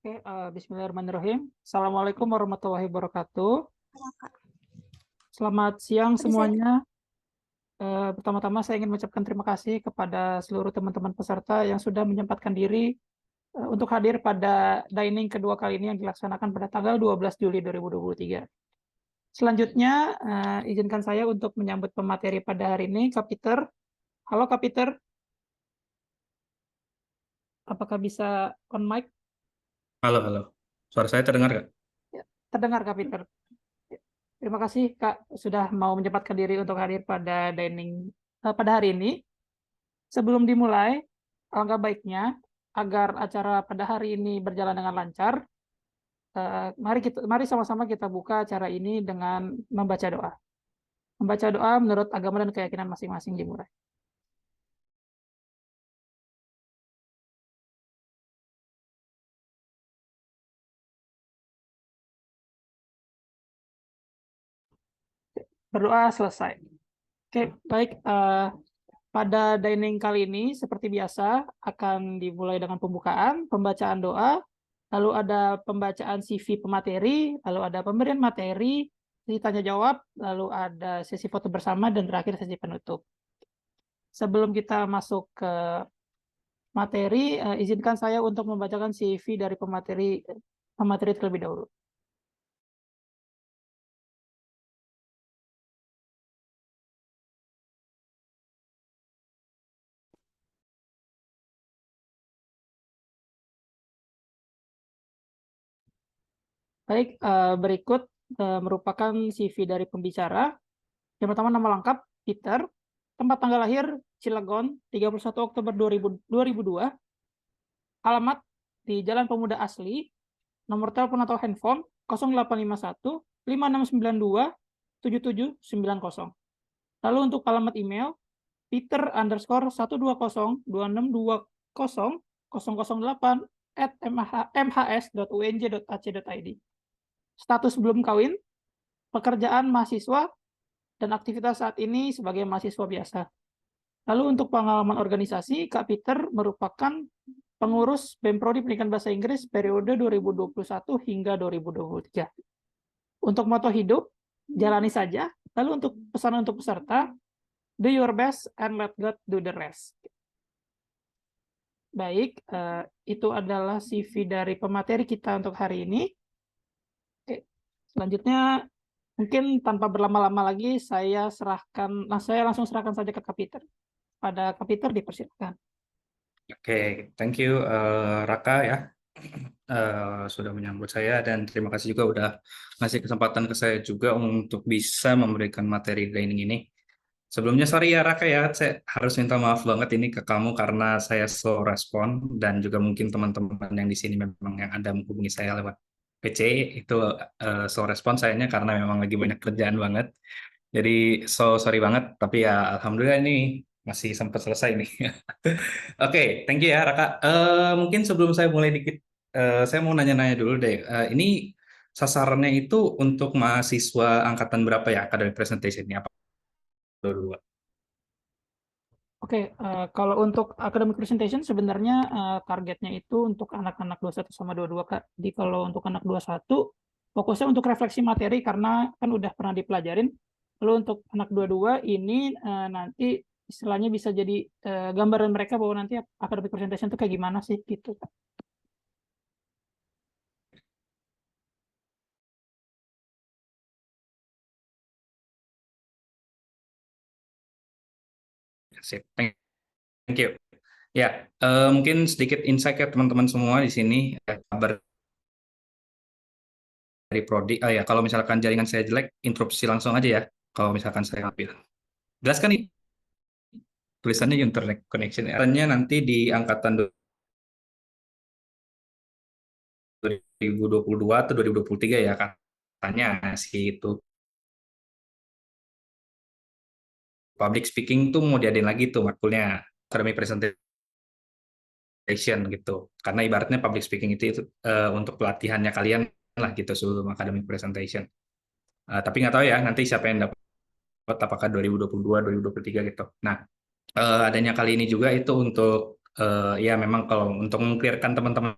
Oke, Bismillahirrahmanirrahim. Assalamualaikum warahmatullahi wabarakatuh. Selamat siang Tadi saya semuanya. Pertama-tama saya ingin mengucapkan terima kasih kepada seluruh teman-teman peserta yang sudah menyempatkan diri untuk hadir pada dining kedua kali ini yang dilaksanakan pada tanggal 12 Juli 2023. Selanjutnya, izinkan saya untuk menyambut pemateri pada hari ini, Kak Peter. Halo Kak Peter, apakah bisa on mic? Halo, halo. Suara saya terdengar nggak? Ya, terdengar Kak Peter. Terima kasih Kak sudah mau menyempatkan diri untuk hadir pada dining pada hari ini. Sebelum dimulai, alangkah baiknya agar acara pada hari ini berjalan dengan lancar, mari sama-sama kita buka acara ini dengan membaca doa. Membaca doa menurut agama dan keyakinan masing-masing dimulai. Berdoa selesai. Oke, baik. Pada dining kali ini, seperti biasa, akan dimulai dengan pembukaan, pembacaan doa, lalu ada pembacaan CV pemateri, lalu ada pemberian materi, sesi tanya jawab, lalu ada sesi foto bersama, dan terakhir sesi penutup. Sebelum kita masuk ke materi, izinkan saya untuk membacakan CV dari pemateri terlebih dahulu. Baik, berikut merupakan CV dari pembicara. Yang pertama, nama lengkap, Peter. Tempat tanggal lahir, Cilegon, 31 Oktober 2002. Alamat di Jalan Pemuda Asli. Nomor telepon atau handphone 0851 5692 7790. Lalu untuk alamat email, peter_120202008@mhs.unj.ac.id. Status belum kawin, pekerjaan mahasiswa, dan aktivitas saat ini sebagai mahasiswa biasa. Lalu untuk pengalaman organisasi, Kak Peter merupakan pengurus BEM Prodi Pendidikan Bahasa Inggris periode 2021 hingga 2023. Untuk moto hidup, jalani saja. Lalu untuk pesan untuk peserta, do your best and let God do the rest. Baik, itu adalah CV dari pemateri kita untuk hari ini. Oke, selanjutnya mungkin tanpa berlama-lama lagi, saya langsung serahkan saja ke Kak Peter. Pada Kak Peter, dipersilakan. Oke, thank you Raka ya sudah menyambut saya, dan terima kasih juga udah ngasih kesempatan ke saya juga untuk bisa memberikan materi training ini. Sebelumnya sorry ya Raka ya, saya harus minta maaf banget ini ke kamu karena saya slow respon, dan juga mungkin teman-teman yang di sini memang yang ada menghubungi saya lewat PC itu slow respon sayanya karena memang lagi banyak kerjaan banget. Jadi sorry banget, tapi ya alhamdulillah ini masih sempat selesai nih. Oke, thank you ya Raka. Mungkin sebelum saya mulai dikit, saya mau nanya-nanya dulu deh. Ini sasarannya itu untuk mahasiswa angkatan berapa ya academic presentation-nya? Apa dua? Oke, kalau untuk academic presentation sebenarnya targetnya itu untuk anak-anak 21 sama 22, Kak. Jadi kalau untuk anak 21, fokusnya untuk refleksi materi karena kan udah pernah dipelajarin. Lalu untuk anak 22 ini nanti istilahnya bisa jadi gambaran mereka bahwa nanti academic presentation itu kayak gimana sih gitu, Kak. Sip, thank you. Ya, mungkin sedikit insight ya teman-teman semua di sini. Kabar dari Prodi. Ya, kalau misalkan jaringan saya jelek, interupsi langsung aja ya. Kalau misalkan saya ambil. Jelas kan nih tulisannya internet connection. Eranya nanti di angkatan 2022 atau 2023 ya katanya sih itu. Public speaking tuh mau diadain lagi tuh makulnya, academic presentation gitu. Karena ibaratnya public speaking itu untuk pelatihannya kalian lah gitu sebelum academic presentation. Tapi nggak tahu ya nanti siapa yang dapat, apakah 2022, 2023 gitu. Nah, adanya kali ini juga itu untuk ya memang kalau untuk mengclearkan teman-teman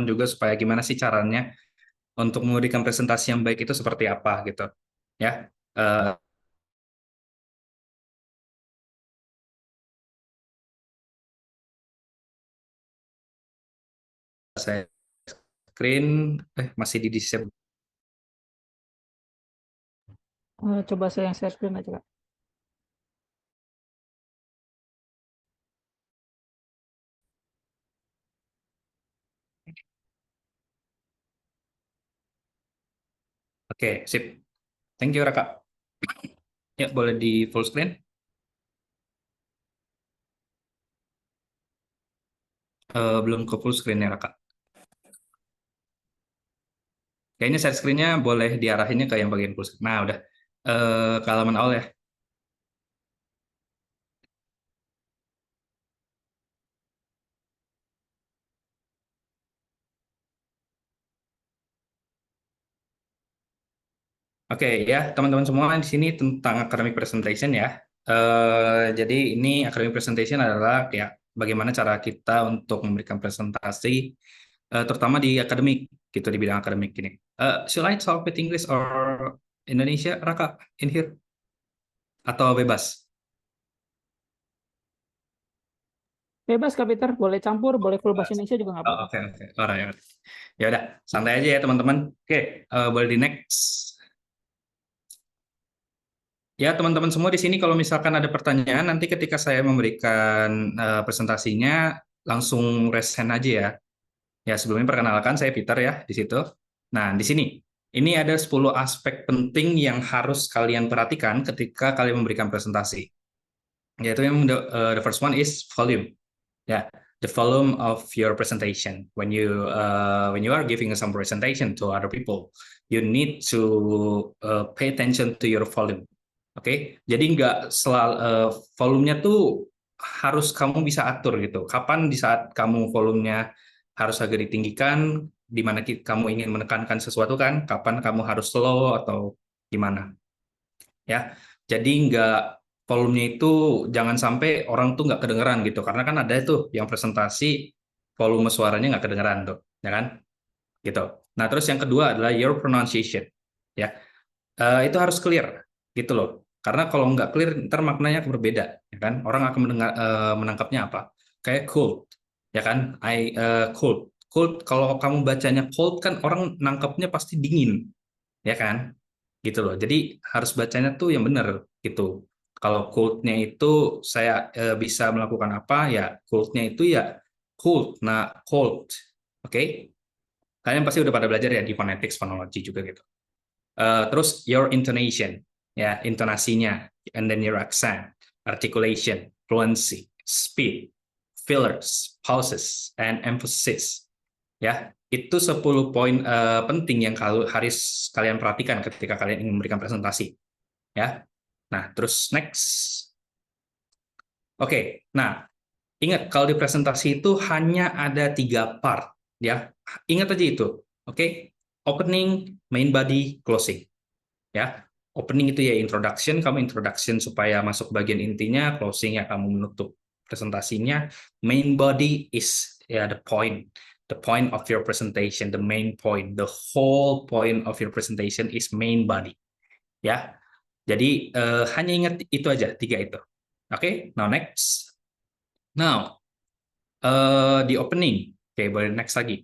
juga supaya gimana sih caranya untuk memberikan presentasi yang baik itu seperti apa gitu. Ya, Eh, saya screen masih di disable. Coba saya yang share screen aja, Kak. Oke, sip. Thank you, Raka. Ya, boleh di full screen. Belum ke full screen ya, Raka. Kayaknya share screen-nya boleh diarahinnya ke yang bagian full screen. Nah, udah. Ke halaman awal ya. Oke, ya, teman-teman semua di sini tentang academic presentation ya. Jadi ini academic presentation adalah ya bagaimana cara kita untuk memberikan presentasi, terutama di akademik, gitu di bidang akademik ini. Should I talk with English or Indonesia, Raka, in here? Atau bebas? Bebas, Kak Peter. Boleh campur, boleh full bahasa Indonesia juga nggak Oh, apa-apa. oke, oke. Alright. Ya udah, santai aja ya teman-teman. Oke, boleh di next. Ya, teman-teman semua di sini kalau misalkan ada pertanyaan, nanti ketika saya memberikan presentasinya, langsung raise hand aja ya. Ya, sebelumnya perkenalkan saya Peter ya di situ. Nah, di sini ini ada 10 aspek penting yang harus kalian perhatikan ketika kalian memberikan presentasi. Yaitu yang the first one is volume. Ya, the volume of your presentation. When you are giving some presentation to other people, you need to pay attention to your volume. Oke, jadi nggak selalu volumenya tuh harus kamu bisa atur gitu. Kapan di saat kamu volumenya harus agak ditinggikan, di mana kamu ingin menekankan sesuatu kan? Kapan kamu harus slow atau gimana? Ya, jadi nggak volumenya itu jangan sampai orang tuh nggak kedengeran gitu. Karena kan ada tuh yang presentasi volume suaranya nggak kedengeran tuh, ya kan? Gitu. Nah, terus yang kedua adalah your pronunciation. Ya, itu harus clear gitu loh, karena kalau nggak clear ntar maknanya akan berbeda, ya kan, orang akan menangkapnya apa, kayak cold, ya kan, cold, cold, kalau kamu bacanya cold kan orang nangkapnya pasti dingin, ya kan, gitu loh, jadi harus bacanya tuh yang benar gitu. Kalau coldnya itu saya bisa melakukan apa ya, coldnya itu ya cold, nah cold, oke. Kalian pasti udah pada belajar ya di phonetics, phonology juga gitu. Terus your intonation, ya intonasinya, and then your accent, articulation, fluency, speed, fillers, pauses, and emphasis. Ya, itu 10 poin penting yang harus kalian perhatikan ketika kalian ingin memberikan presentasi. Ya, nah terus next. Oke, nah ingat kalau di presentasi itu hanya ada 3 part. Ya, ingat aja itu. Oke, opening, main body, closing. Ya, opening itu ya introduction, kamu introduction supaya masuk bagian intinya, closing ya kamu menutup presentasinya, main body is ya the point of your presentation, the main point, the whole point of your presentation is main body, ya. Jadi hanya ingat itu aja, 3 itu. Oke, now next. Now di opening, oke, boleh next lagi.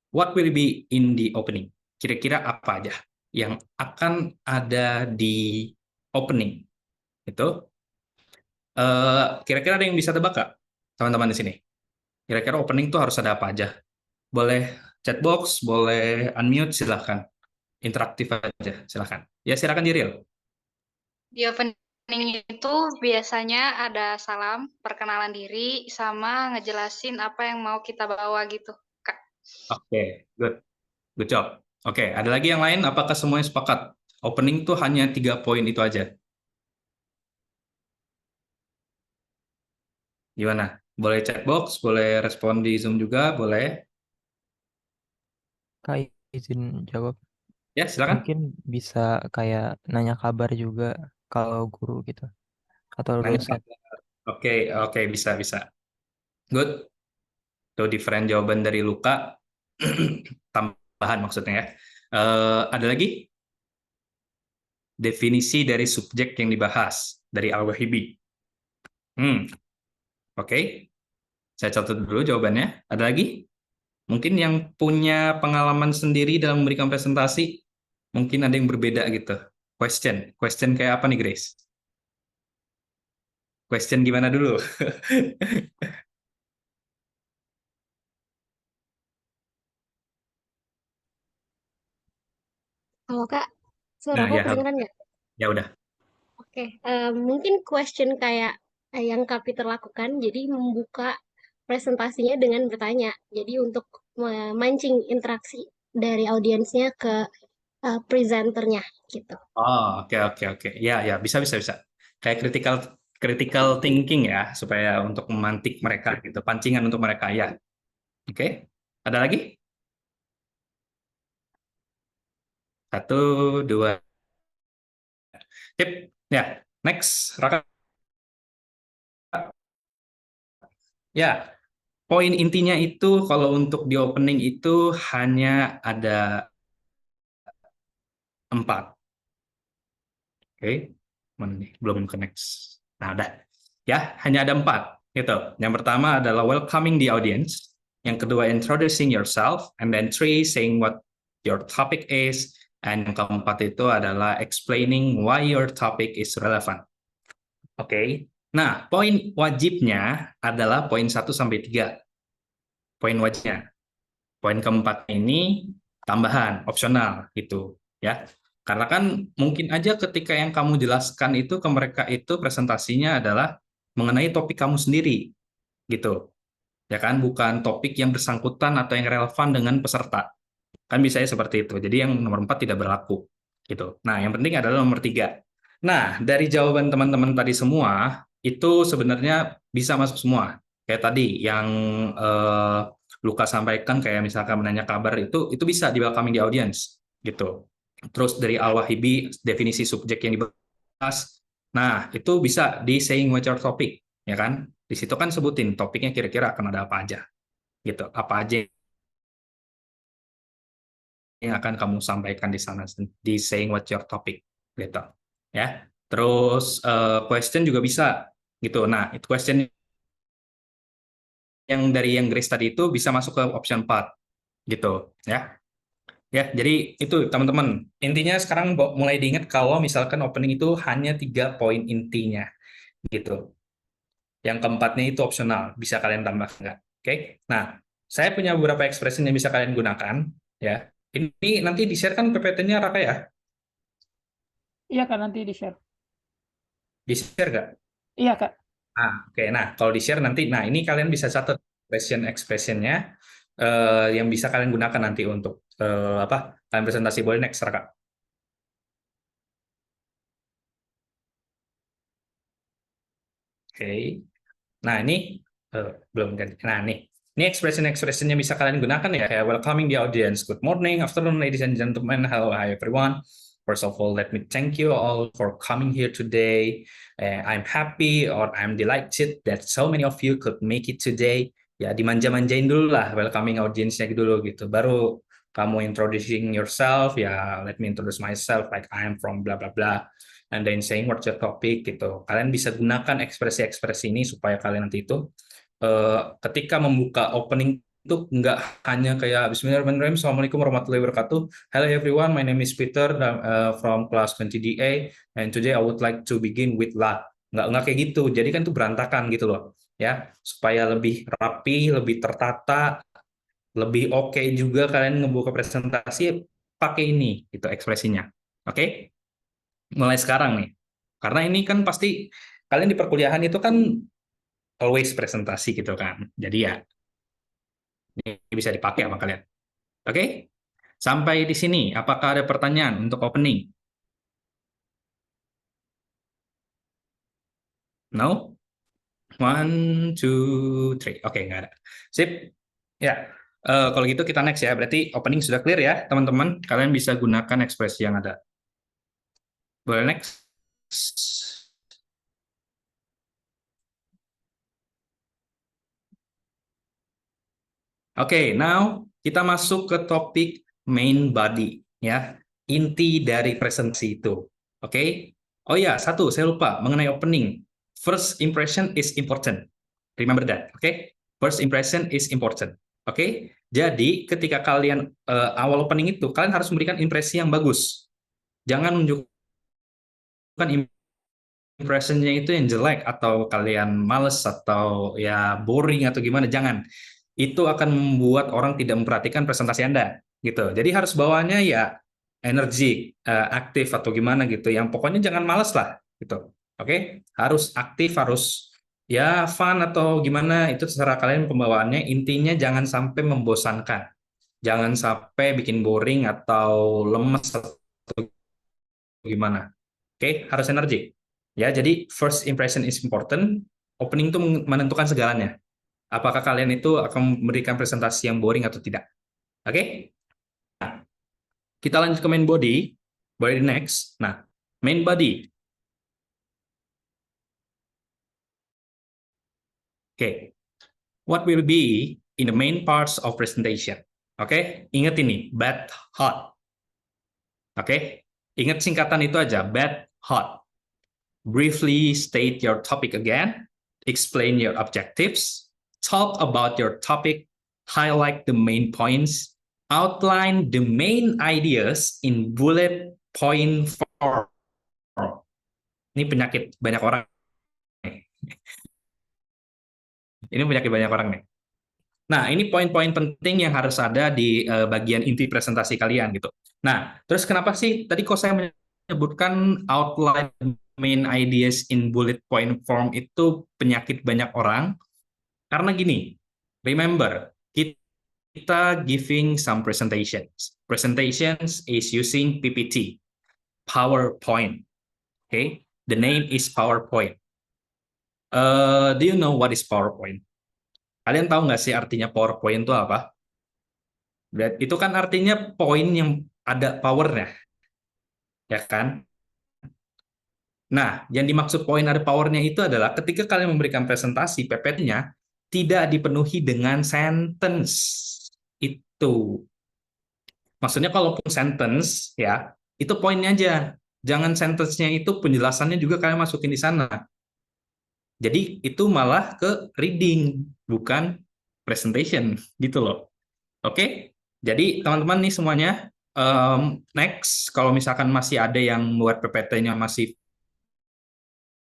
What will be in the opening? Kira-kira apa aja yang akan ada di opening? Itu kira-kira ada yang bisa tebak Kak? Teman-teman di sini. Kira-kira opening tuh harus ada apa aja? Boleh chat box, boleh unmute, silahkan. Interaktif aja, silahkan. Ya, silahkan Jiril. Di opening itu biasanya ada salam, perkenalan diri, sama ngejelasin apa yang mau kita bawa gitu, Kak. Oke, good. Good job. Oke, ada lagi yang lain? Apakah semuanya sepakat? Opening tuh hanya 3 poin itu aja. Gimana? Boleh chat box, boleh respon di Zoom juga, boleh. Kak, izin jawab. Ya, silakan. Mungkin bisa kayak nanya kabar juga kalau guru gitu. Atau Nanya dosen. Oke, oke, bisa, bisa. Good. Itu different jawaban dari Luka. Tambahan maksudnya ya. Ada lagi? Definisi dari subjek yang dibahas dari Al-Wahibi. Oke. Saya catat dulu jawabannya. Ada lagi? Mungkin yang punya pengalaman sendiri dalam memberikan presentasi, mungkin ada yang berbeda gitu. Question kayak apa nih, Grace? Question gimana dulu? Halo Kak, suara Nah, aku ya, kedengeran nggak? ya udah. Oke, mungkin question kayak yang Kak Peter lakukan, jadi membuka presentasinya dengan bertanya. Jadi untuk memancing interaksi dari audiensnya ke presenternya gitu. Oh, oke. Ya, ya, bisa. Kayak critical thinking ya, supaya untuk memantik mereka gitu, pancingan untuk mereka ya. Oke. Ada lagi? Satu, dua. Sip. Ya, next. Raka. Ya, poin intinya itu kalau untuk di opening itu hanya ada 4. Oke, mana nih? Belum ke next. Nah, udah. Ya, hanya ada 4. Gitu. Yang pertama adalah welcoming the audience. Yang kedua, introducing yourself. And then 3, saying what your topic is. And yang keempat itu adalah explaining why your topic is relevant. Oke. Nah, poin wajibnya adalah poin 1 sampai 3. Poin wajibnya. Poin keempat ini tambahan, opsional gitu ya. Karena kan mungkin aja ketika yang kamu jelaskan itu ke mereka itu presentasinya adalah mengenai topik kamu sendiri gitu. Ya kan, bukan topik yang bersangkutan atau yang relevan dengan peserta. Kan bisa seperti itu. Jadi yang nomor 4 tidak berlaku gitu. Nah, yang penting adalah nomor 3. Nah, dari jawaban teman-teman tadi semua itu sebenarnya bisa masuk semua. Kayak tadi yang eh, Luka sampaikan kayak misalkan menanya kabar itu bisa di welcoming di audience gitu. Terus dari Al-Wahibi definisi subjek yang dibahas. Nah, itu bisa di saying what your topic, ya kan? Di situ kan sebutin topiknya kira-kira akan ada apa aja gitu. Apa aja yang akan kamu sampaikan di sana di saying what your topic gitu. Ya. Terus question juga bisa gitu. Nah, itu question yang dari yang Grace tadi itu bisa masuk ke option 4 gitu ya. Ya, jadi itu teman-teman. Intinya sekarang mulai diingat kalau misalkan opening itu hanya 3 poin intinya gitu. Yang keempatnya itu opsional, bisa kalian tambah enggak. Oke. Nah, saya punya beberapa expression yang bisa kalian gunakan ya. Ini nanti di-share kan PPT-nya Raka ya? Iya, Kak, nanti di-share. Di-share nggak? Iya, Kak. Oke. Nah, kalau di-share nanti, nah ini kalian bisa catat expression-nya yang bisa kalian gunakan nanti untuk apa? Kalian presentasi. Boleh next, Raka. Oke. Nah, ini belum ganti. Nah, ini expression-expression yang bisa kalian gunakan ya, kayak welcoming the audience. Good morning, afternoon, ladies and gentlemen. Hello, hi everyone. First of all, let me thank you all for coming here today. I'm happy or I'm delighted that so many of you could make it today. Ya, dimanja-manjain dulu lah welcoming audience-nya dulu gitu. Baru kamu introducing yourself, ya let me introduce myself like I am from bla bla bla. And then saying what's your topic gitu. Kalian bisa gunakan ekspresi-ekspresi ini supaya kalian nanti itu ketika membuka opening itu nggak hanya kayak Bismillahirrahmanirrahim, Assalamualaikum warahmatullahi wabarakatuh. Hello everyone, my name is Peter from class 20DA and today I would like to begin with la. Nggak kayak gitu. Jadi kan itu berantakan gitu loh. Ya, supaya lebih rapi, lebih tertata, lebih oke juga kalian ngebuka presentasi pakai ini gitu ekspresinya. Oke? Mulai sekarang nih. Karena ini kan pasti kalian di perkuliahan itu kan always presentasi gitu kan. Jadi ya ini bisa dipakai sama kalian. Oke? Sampai di sini, apakah ada pertanyaan untuk opening? No? 1, 2, 3. Oke, nggak ada. Sip. Ya, kalau gitu kita next ya. Berarti opening sudah clear ya, teman-teman. Kalian bisa gunakan ekspresi yang ada. Boleh next? Oke, now kita masuk ke topik main body ya. Inti dari presentasi itu. Oke. Oh ya, satu saya lupa mengenai opening. First impression is important. Remember that. Oke. First impression is important. Oke. Jadi ketika kalian awal opening itu kalian harus memberikan impresi yang bagus. Jangan menunjukkan impressionnya itu yang jelek atau kalian males atau ya boring atau gimana, jangan. Itu akan membuat orang tidak memperhatikan presentasi Anda gitu. Jadi harus bawaannya ya energi, aktif atau gimana gitu. Yang pokoknya jangan males lah gitu. Oke? Harus aktif, harus ya fun atau gimana, itu terserah kalian pembawaannya. Intinya jangan sampai membosankan. Jangan sampai bikin boring atau lemes atau gimana. Oke, harus energi. Ya, jadi first impression is important. Opening itu menentukan segalanya. Apakah kalian itu akan memberikan presentasi yang boring atau tidak? Oke? Nah, kita lanjut ke main body. Body next. Nah, main body. Oke. What will be in the main parts of presentation? Oke? Ingat ini, bad, hot. Oke? Ingat singkatan itu aja, bad, hot. Briefly state your topic again, explain your objectives, talk about your topic, highlight the main points, outline the main ideas in bullet point form. Ini penyakit banyak orang. Ini penyakit banyak orang nih. Nah, ini poin-poin penting yang harus ada di bagian inti presentasi kalian gitu. Nah, terus kenapa sih tadi kok saya menyebutkan outline main ideas in bullet point form itu penyakit banyak orang? Karena gini, remember, kita giving some presentations. Presentations is using PPT, PowerPoint. Okay, the name is PowerPoint. Do you know what is PowerPoint? Kalian tahu nggak sih artinya PowerPoint itu apa? Itu kan artinya poin yang ada powernya, ya kan? Nah, yang dimaksud poin ada powernya itu adalah ketika kalian memberikan presentasi, PPT-nya tidak dipenuhi dengan sentence. Itu. Maksudnya kalaupun sentence, ya, itu poinnya aja. Jangan sentence-nya itu penjelasannya juga kalian masukin di sana. Jadi itu malah ke reading, bukan presentation, gitu loh. Oke? Jadi teman-teman nih semuanya, next, kalau misalkan masih ada yang buat PPT-nya masih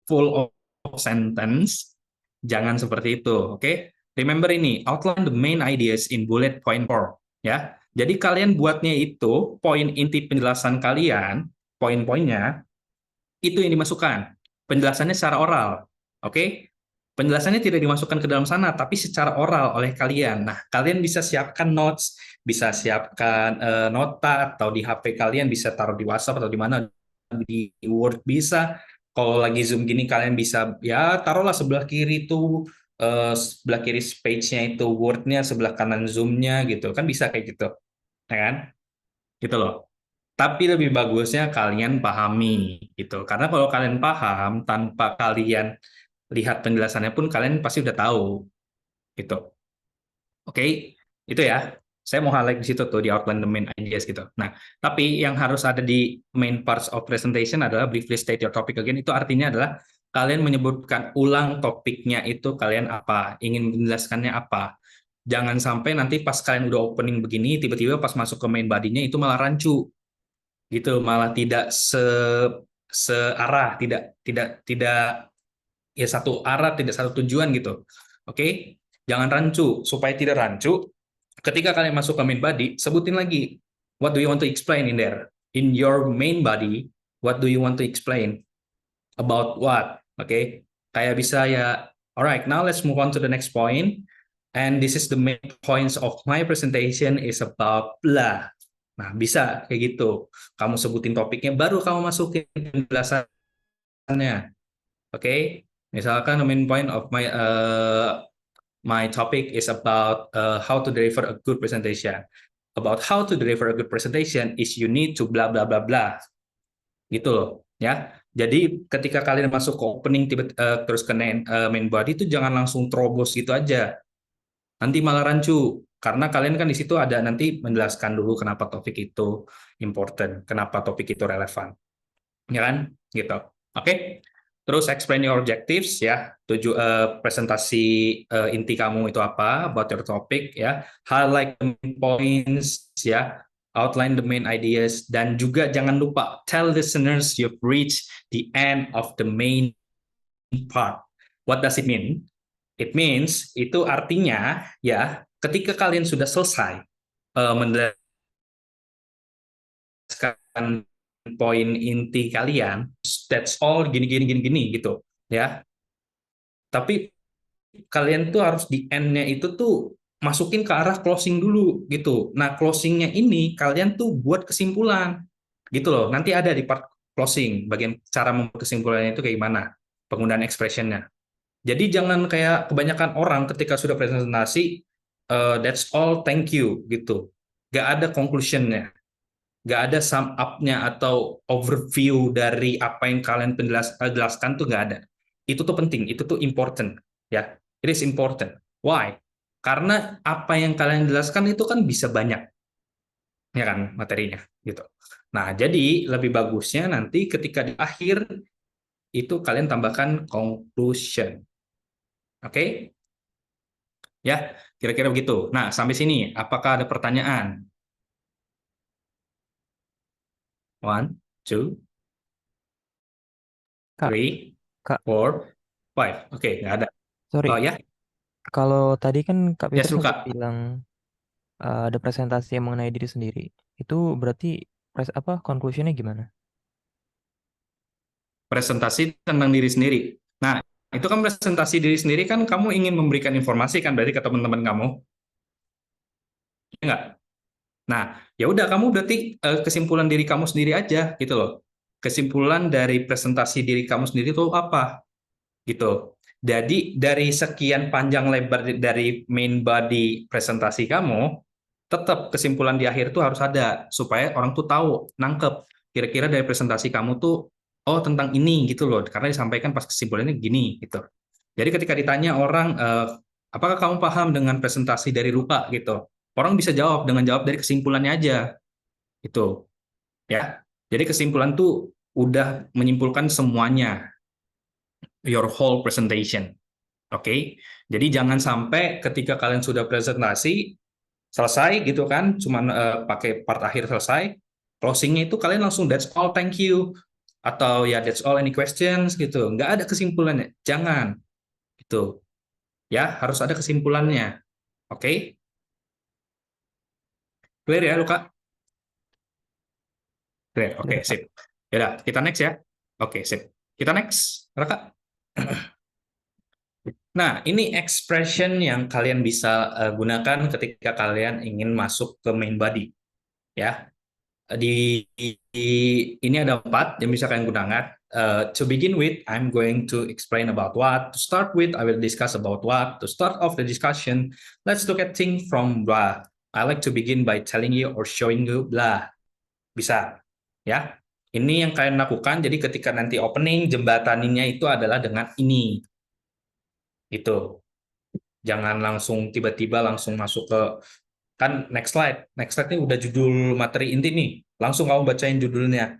full of sentence, jangan seperti itu, oke? Remember ini, outline the main ideas in bullet point form, ya. Jadi kalian buatnya itu, poin inti penjelasan kalian, poin-poinnya, itu yang dimasukkan. Penjelasannya secara oral, oke? Penjelasannya tidak dimasukkan ke dalam sana, tapi secara oral oleh kalian. Nah, kalian bisa siapkan notes, bisa siapkan nota, atau di HP kalian bisa taruh di WhatsApp atau di mana, di Word bisa. Kalau lagi Zoom gini kalian bisa ya taruhlah sebelah kiri itu sebelah kiri page-nya itu Word-nya, sebelah kanan Zoom-nya gitu. Kan bisa kayak gitu. Ya kan? Gitu loh. Tapi lebih bagusnya kalian pahami gitu. Karena kalau kalian paham tanpa kalian lihat penjelasannya pun kalian pasti udah tahu gitu. Oke, itu ya. Saya mau highlight di situ tuh di outline the main ideas gitu. Nah, tapi yang harus ada di main parts of presentation adalah briefly state your topic again. Itu artinya adalah kalian menyebutkan ulang topiknya itu kalian apa, ingin menjelaskannya apa. Jangan sampai nanti pas kalian udah opening begini, tiba-tiba pas masuk ke main body-nya itu malah rancu. Gitu, malah tidak searah, tidak ya satu arah, tidak satu tujuan gitu. Oke? Jangan rancu. Supaya tidak rancu, ketika kalian masuk ke main body, sebutin lagi, what do you want to explain in there? In your main body, what do you want to explain? About what? Oke? Kayak bisa ya, alright, now let's move on to the next point. And this is the main points of my presentation is about blah. Nah, bisa kayak gitu. Kamu sebutin topiknya, baru kamu masukin penjelasannya. Oke? Misalkan the main point of my topic is about how to deliver a good presentation. About how to deliver a good presentation is you need to blah blah blah blah. Gitu loh, ya. Jadi ketika kalian masuk ke opening terus ke main body itu jangan langsung terobos gitu aja. Nanti malah rancu. Karena kalian kan di situ ada nanti menjelaskan dulu kenapa topik itu important, kenapa topik itu relevan. Ya kan? Gitu. Oke? Terus explain your objectives ya. Presentasi inti kamu itu apa, about your topic ya. Highlight the main points ya. Outline the main ideas, dan juga jangan lupa tell listeners you've reached the end of the main part. What does it mean? It means itu artinya ya, ketika kalian sudah selesai menjelaskan poin inti kalian, that's all gini gitu ya. Tapi kalian tuh harus di end-nya itu tuh masukin ke arah closing dulu gitu. Nah, closingnya ini kalian tuh buat kesimpulan gitu loh. Nanti ada di part closing, bagian cara membuat kesimpulannya itu kayak gimana, penggunaan expression-nya. Jadi jangan kayak kebanyakan orang ketika sudah presentasi, that's all, thank you gitu. Gak ada conclusion-nya, gak ada sum up-nya atau overview dari apa yang kalian jelaskan tuh gak ada. Itu tuh penting, itu tuh important ya. It is important. Why? Karena apa yang kalian jelaskan itu kan bisa banyak, ya kan, materinya gitu. Nah, jadi lebih bagusnya nanti ketika di akhir itu kalian tambahkan conclusion. Oke? Ya, kira-kira begitu. Nah, sampai sini apakah ada pertanyaan? 1, 2, Kak, 3, Kak, 4, 5. Oke, nggak ada. sorry. Oh ya, Kalau tadi kan Kak ya Peter sempat suka. bilang ada presentasi yang mengenai diri sendiri. Itu berarti conclusion-nya gimana? Presentasi tentang diri sendiri. Nah, itu kan presentasi diri sendiri kan kamu ingin memberikan informasi kan berarti ke teman-teman kamu. Ya nggak? Nah, ya udah kamu berarti kesimpulan diri kamu sendiri aja gitu loh. Kesimpulan dari presentasi diri kamu sendiri itu apa? Gitu. Jadi dari sekian panjang lebar dari main body presentasi kamu, tetap kesimpulan di akhir tuh harus ada supaya orang tuh tahu, nangkep kira-kira dari presentasi kamu tuh oh tentang ini gitu loh, karena disampaikan pas kesimpulannya gini gitu. Jadi ketika ditanya orang apakah kamu paham dengan presentasi dari Luka gitu, orang bisa jawab dengan jawab dari kesimpulannya aja itu ya. Jadi kesimpulan tuh udah menyimpulkan semuanya, your whole presentation. Oke, jadi jangan sampai ketika kalian sudah presentasi selesai gitu kan, cuman pakai part akhir selesai, closingnya itu kalian langsung that's all, thank you, atau ya that's all, any questions gitu, nggak ada kesimpulannya, jangan gitu ya, harus ada kesimpulannya. Oke, clear ya Luka? Clear, oke, Clear, Kak. sip. Ya, kita next ya. Oke, sip. Kita next, Raka. Nah, ini expression yang kalian bisa gunakan ketika kalian ingin masuk ke main body. Ya, ini ada 4 yang bisa kalian gunakan. To begin with, I'm going to explain about what. To start with, I will discuss about what. To start off the discussion, let's look at things from blah. I like to begin by telling you or showing you blah. Bisa, ya. Ini yang kalian lakukan. Jadi ketika nanti opening, jembataninnya itu adalah dengan ini. Itu. Jangan langsung tiba-tiba langsung masuk ke kan next slide ini udah judul materi inti nih, langsung kamu bacain judulnya.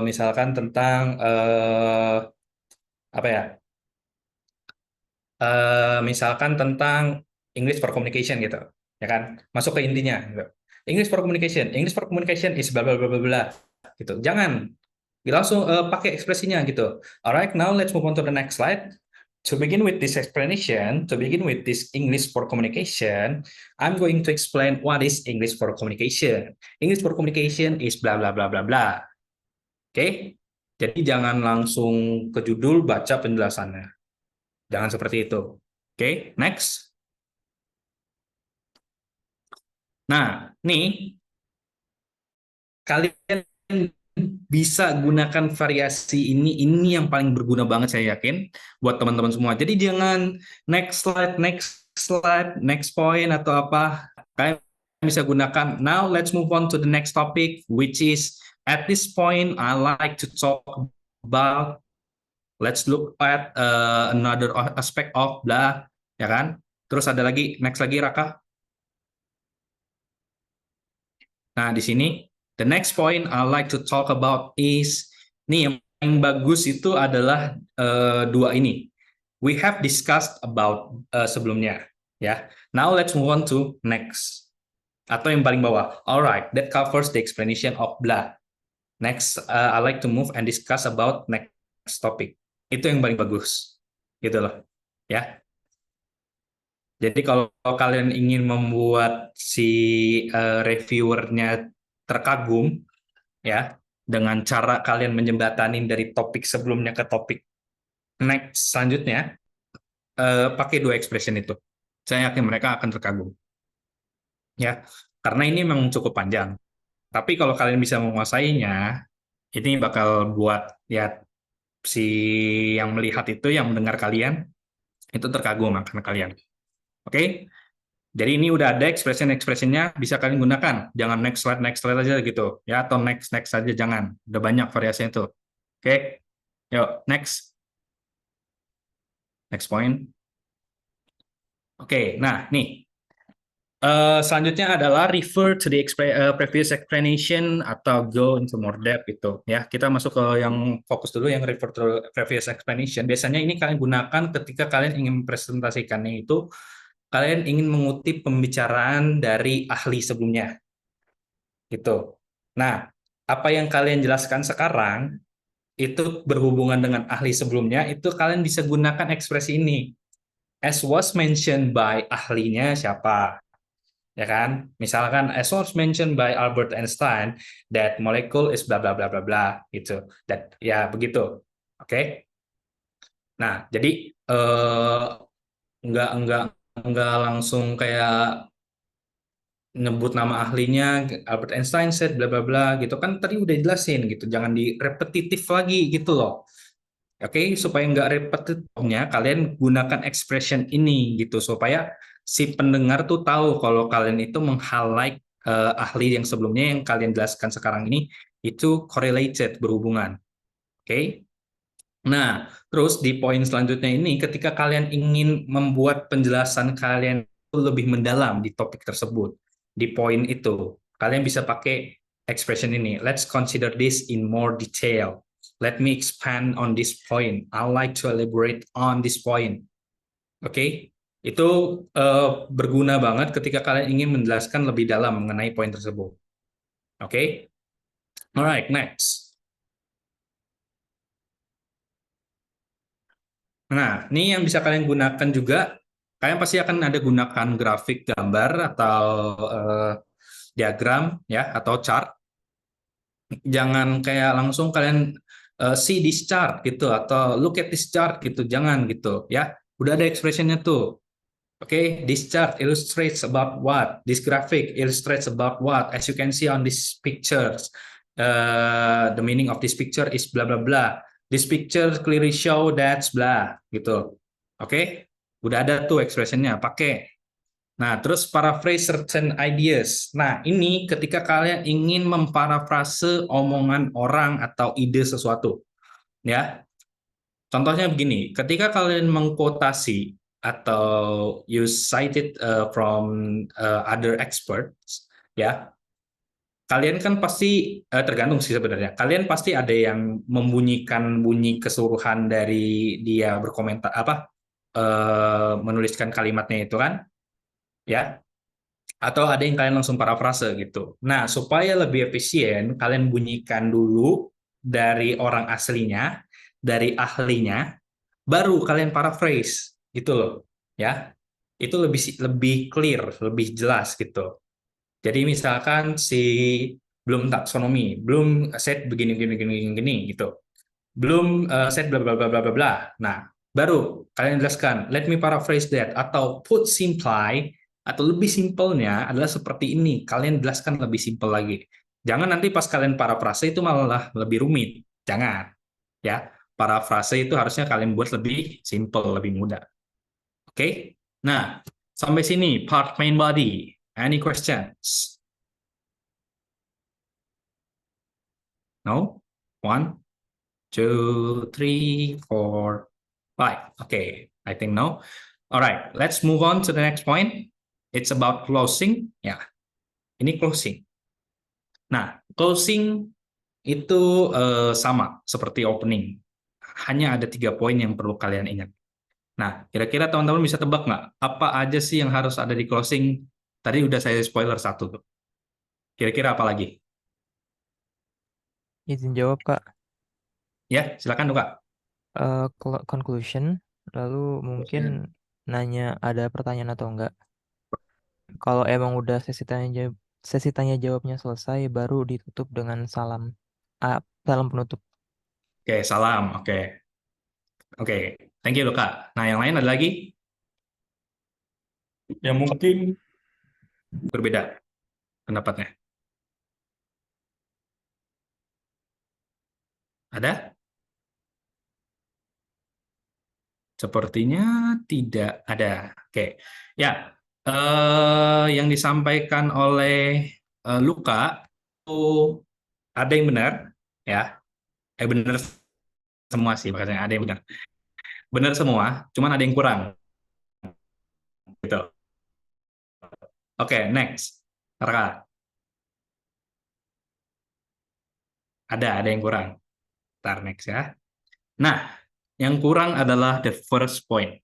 Misalkan tentang apa ya, misalkan tentang English for Communication gitu ya kan, masuk ke intinya gitu. English for communication is bla bla bla bla bla gitu. Jangan langsung pakai ekspresinya gitu. Alright, now let's move on to the next slide. To begin with this explanation, to begin with this English for communication, I'm going to explain what is English for communication. English for communication is bla bla bla bla bla. Oke? Jadi jangan langsung ke judul baca penjelasannya. Jangan seperti itu. Oke, next. Nah, nih kalian bisa gunakan variasi ini yang paling berguna banget saya yakin buat teman-teman semua. Jadi jangan next slide, next point atau apa. Kalian bisa gunakan. Now let's move on to the next topic, which is at this point I like to talk about. Let's look at another aspect of blah, ya kan? Terus ada lagi, next lagi Raka. Nah, di sini the next point I like to talk about is nih yang paling bagus itu adalah dua ini. We have discussed about sebelumnya, ya. Now let's move on to next. Atau yang paling bawah. Alright, that covers the explanation of blah. Next, I like to move and discuss about next topic. Itu yang paling bagus, gitu loh, ya. Jadi kalau kalian ingin membuat si reviewernya terkagum, ya, dengan cara kalian menjembatanin dari topik sebelumnya ke topik next selanjutnya, pakai dua expression itu. Saya yakin mereka akan terkagum, ya, karena ini memang cukup panjang. Tapi kalau kalian bisa menguasainya, ini bakal buat ya si yang melihat itu, yang mendengar kalian itu terkagum akan kalian. Oke? Jadi ini udah ada expression-expressionnya, bisa kalian gunakan. Jangan next slide aja gitu, ya, atau next aja jangan. Udah banyak variasinya itu. Oke, yuk next point. Oke, nah nih selanjutnya adalah refer to the previous explanation atau go into more depth gitu. Ya, kita masuk ke yang fokus dulu, yang refer to previous explanation. Biasanya ini kalian gunakan ketika kalian ingin mempresentasikannya itu. Kalian ingin mengutip pembicaraan dari ahli sebelumnya. Gitu. Nah, apa yang kalian jelaskan sekarang, itu berhubungan dengan ahli sebelumnya, itu kalian bisa gunakan ekspresi ini. As was mentioned by ahlinya siapa? Ya kan? Misalkan, as was mentioned by Albert Einstein, that molecule is bla bla bla bla bla, gitu. Dan ya begitu. Oke? Nah, jadi nggak langsung kayak nyebut nama ahlinya, Albert Einstein said bla bla bla gitu kan, tadi udah jelasin gitu, jangan direpetitif lagi gitu loh. Oke, supaya nggak repetitifnya kalian gunakan expression ini gitu, supaya si pendengar tuh tahu kalau kalian itu meng-highlight ahli yang sebelumnya yang kalian jelaskan sekarang ini itu correlated, berhubungan. Oke. Nah, terus di poin selanjutnya ini, ketika kalian ingin membuat penjelasan kalian lebih mendalam di topik tersebut, di poin itu, kalian bisa pakai expression ini. Let's consider this in more detail. Let me expand on this point. I like to elaborate on this point. Oke, itu berguna banget ketika kalian ingin menjelaskan lebih dalam mengenai poin tersebut. Oke, alright, next. Nah, ini yang bisa kalian gunakan juga. Kalian pasti akan ada gunakan grafik, gambar, atau diagram, ya, atau chart. Jangan kayak langsung kalian see this chart gitu, atau look at this chart gitu. Jangan gitu, ya. Udah ada expressionnya tuh. Oke, this chart illustrates about what? This graphic illustrates about what? As you can see on these pictures, the meaning of this picture is blah blah blah. This picture clearly show that blah gitu. Oke, udah ada tuh expressionnya, pakai. Nah, terus paraphrase certain ideas. Nah, ini ketika kalian ingin memparafrase omongan orang atau ide sesuatu, ya. Contohnya begini, ketika kalian mengkotasi atau you cited from other experts, ya, kalian kan pasti tergantung sih sebenarnya. Kalian pasti ada yang membunyikan bunyi keseluruhan dari dia berkomentar menuliskan kalimatnya itu kan, ya. Atau ada yang kalian langsung parafrase gitu. Nah, supaya lebih efisien, kalian bunyikan dulu dari orang aslinya, dari ahlinya, baru kalian paraphrase gitu loh, ya. Itu lebih clear, lebih jelas gitu. Jadi misalkan belum taksonomi, belum set begini gitu. Belum set bla bla bla bla bla bla. Nah, baru kalian jelaskan, let me paraphrase that, atau put simply, atau lebih simpelnya adalah seperti ini. Kalian jelaskan lebih simpel lagi. Jangan nanti pas kalian paraphrase itu malah lebih rumit. Jangan. Ya, paraphrase itu harusnya kalian buat lebih simpel, lebih mudah. Oke? Nah, sampai sini part main body. Any questions? No? 1, 2, 3, 4, 5. Okay, I think no. All right, let's move on to the next point. It's about closing. Ya, ini closing. Nah, closing itu sama seperti opening. Hanya ada 3 poin yang perlu kalian ingat. Nah, kira-kira teman-teman bisa tebak nggak apa aja sih yang harus ada di closing? Tadi udah saya spoiler 1 tuh. Kira-kira apa lagi? Izin jawab, Kak. Ya, silakan tuh, Kak. Conclusion, lalu mungkin nanya ada pertanyaan atau enggak. Kalau emang udah sesi tanya jawabnya selesai, baru ditutup dengan salam. Salam penutup. Oke, salam. Oke. Oke, thank you loh, Kak. Nah, yang lain ada lagi? Yang mungkin berbeda pendapatnya. Ada? Sepertinya tidak ada. Oke, ya, yang disampaikan oleh Luka itu ada yang benar, ya, benar semua sih, makanya ada yang benar. Benar semua, cuman ada yang kurang, gitu. Oke, next, Raka, ada yang kurang. Ntar next ya. Nah, yang kurang adalah the first point.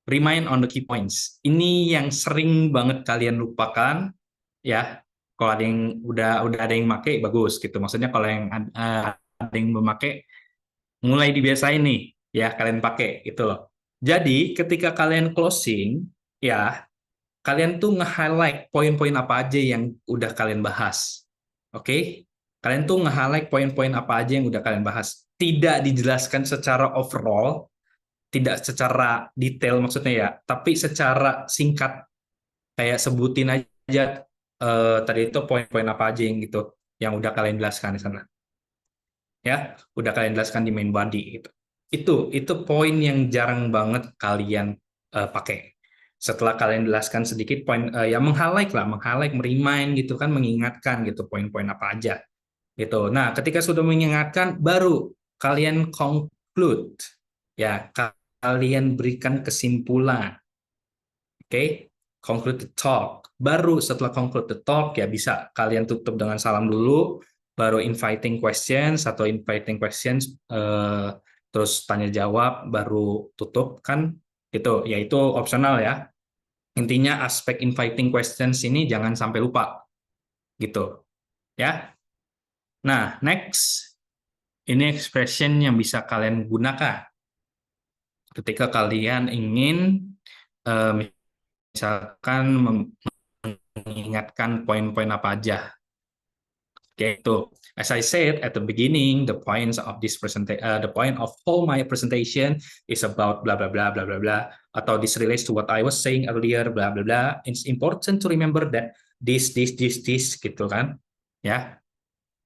Remind on the key points. Ini yang sering banget kalian lupakan, ya. Kalau ada yang udah ada yang make bagus gitu. Maksudnya kalau yang ada yang memakai, mulai dibiasain nih, ya kalian pakai gitu loh. Jadi ketika kalian closing, ya kalian tuh nge-highlight poin-poin apa aja yang udah kalian bahas. Oke? Kalian tuh nge-highlight poin-poin apa aja yang udah kalian bahas. Tidak dijelaskan secara overall, tidak secara detail maksudnya ya, tapi secara singkat, kayak sebutin aja tadi itu poin-poin apa aja yang gitu yang udah kalian jelaskan di sana. Ya, udah kalian jelaskan di main body gitu. Itu poin yang jarang banget kalian pakai. Setelah kalian jelaskan sedikit poin ya meng-highlight lah, meng-highlight, merimain gitu kan, mengingatkan gitu poin-poin apa aja gitu. Nah, ketika sudah mengingatkan baru kalian conclude, ya kalian berikan kesimpulan. Oke, conclude the talk. Baru setelah conclude the talk ya bisa kalian tutup dengan salam dulu, baru inviting questions atau inviting questions terus tanya jawab baru tutup kan gitu. Ya itu opsional ya. Intinya aspek inviting questions ini jangan sampai lupa gitu. Ya. Nah, next ini expression yang bisa kalian gunakan ketika kalian ingin misalkan mengingatkan poin-poin apa aja. Oke, itu. As I said at the beginning, the points of this the point of all my presentation is about blah blah blah blah blah blah. Atau this relates to what I was saying earlier, blah blah blah. It's important to remember that this gitu kan, ya.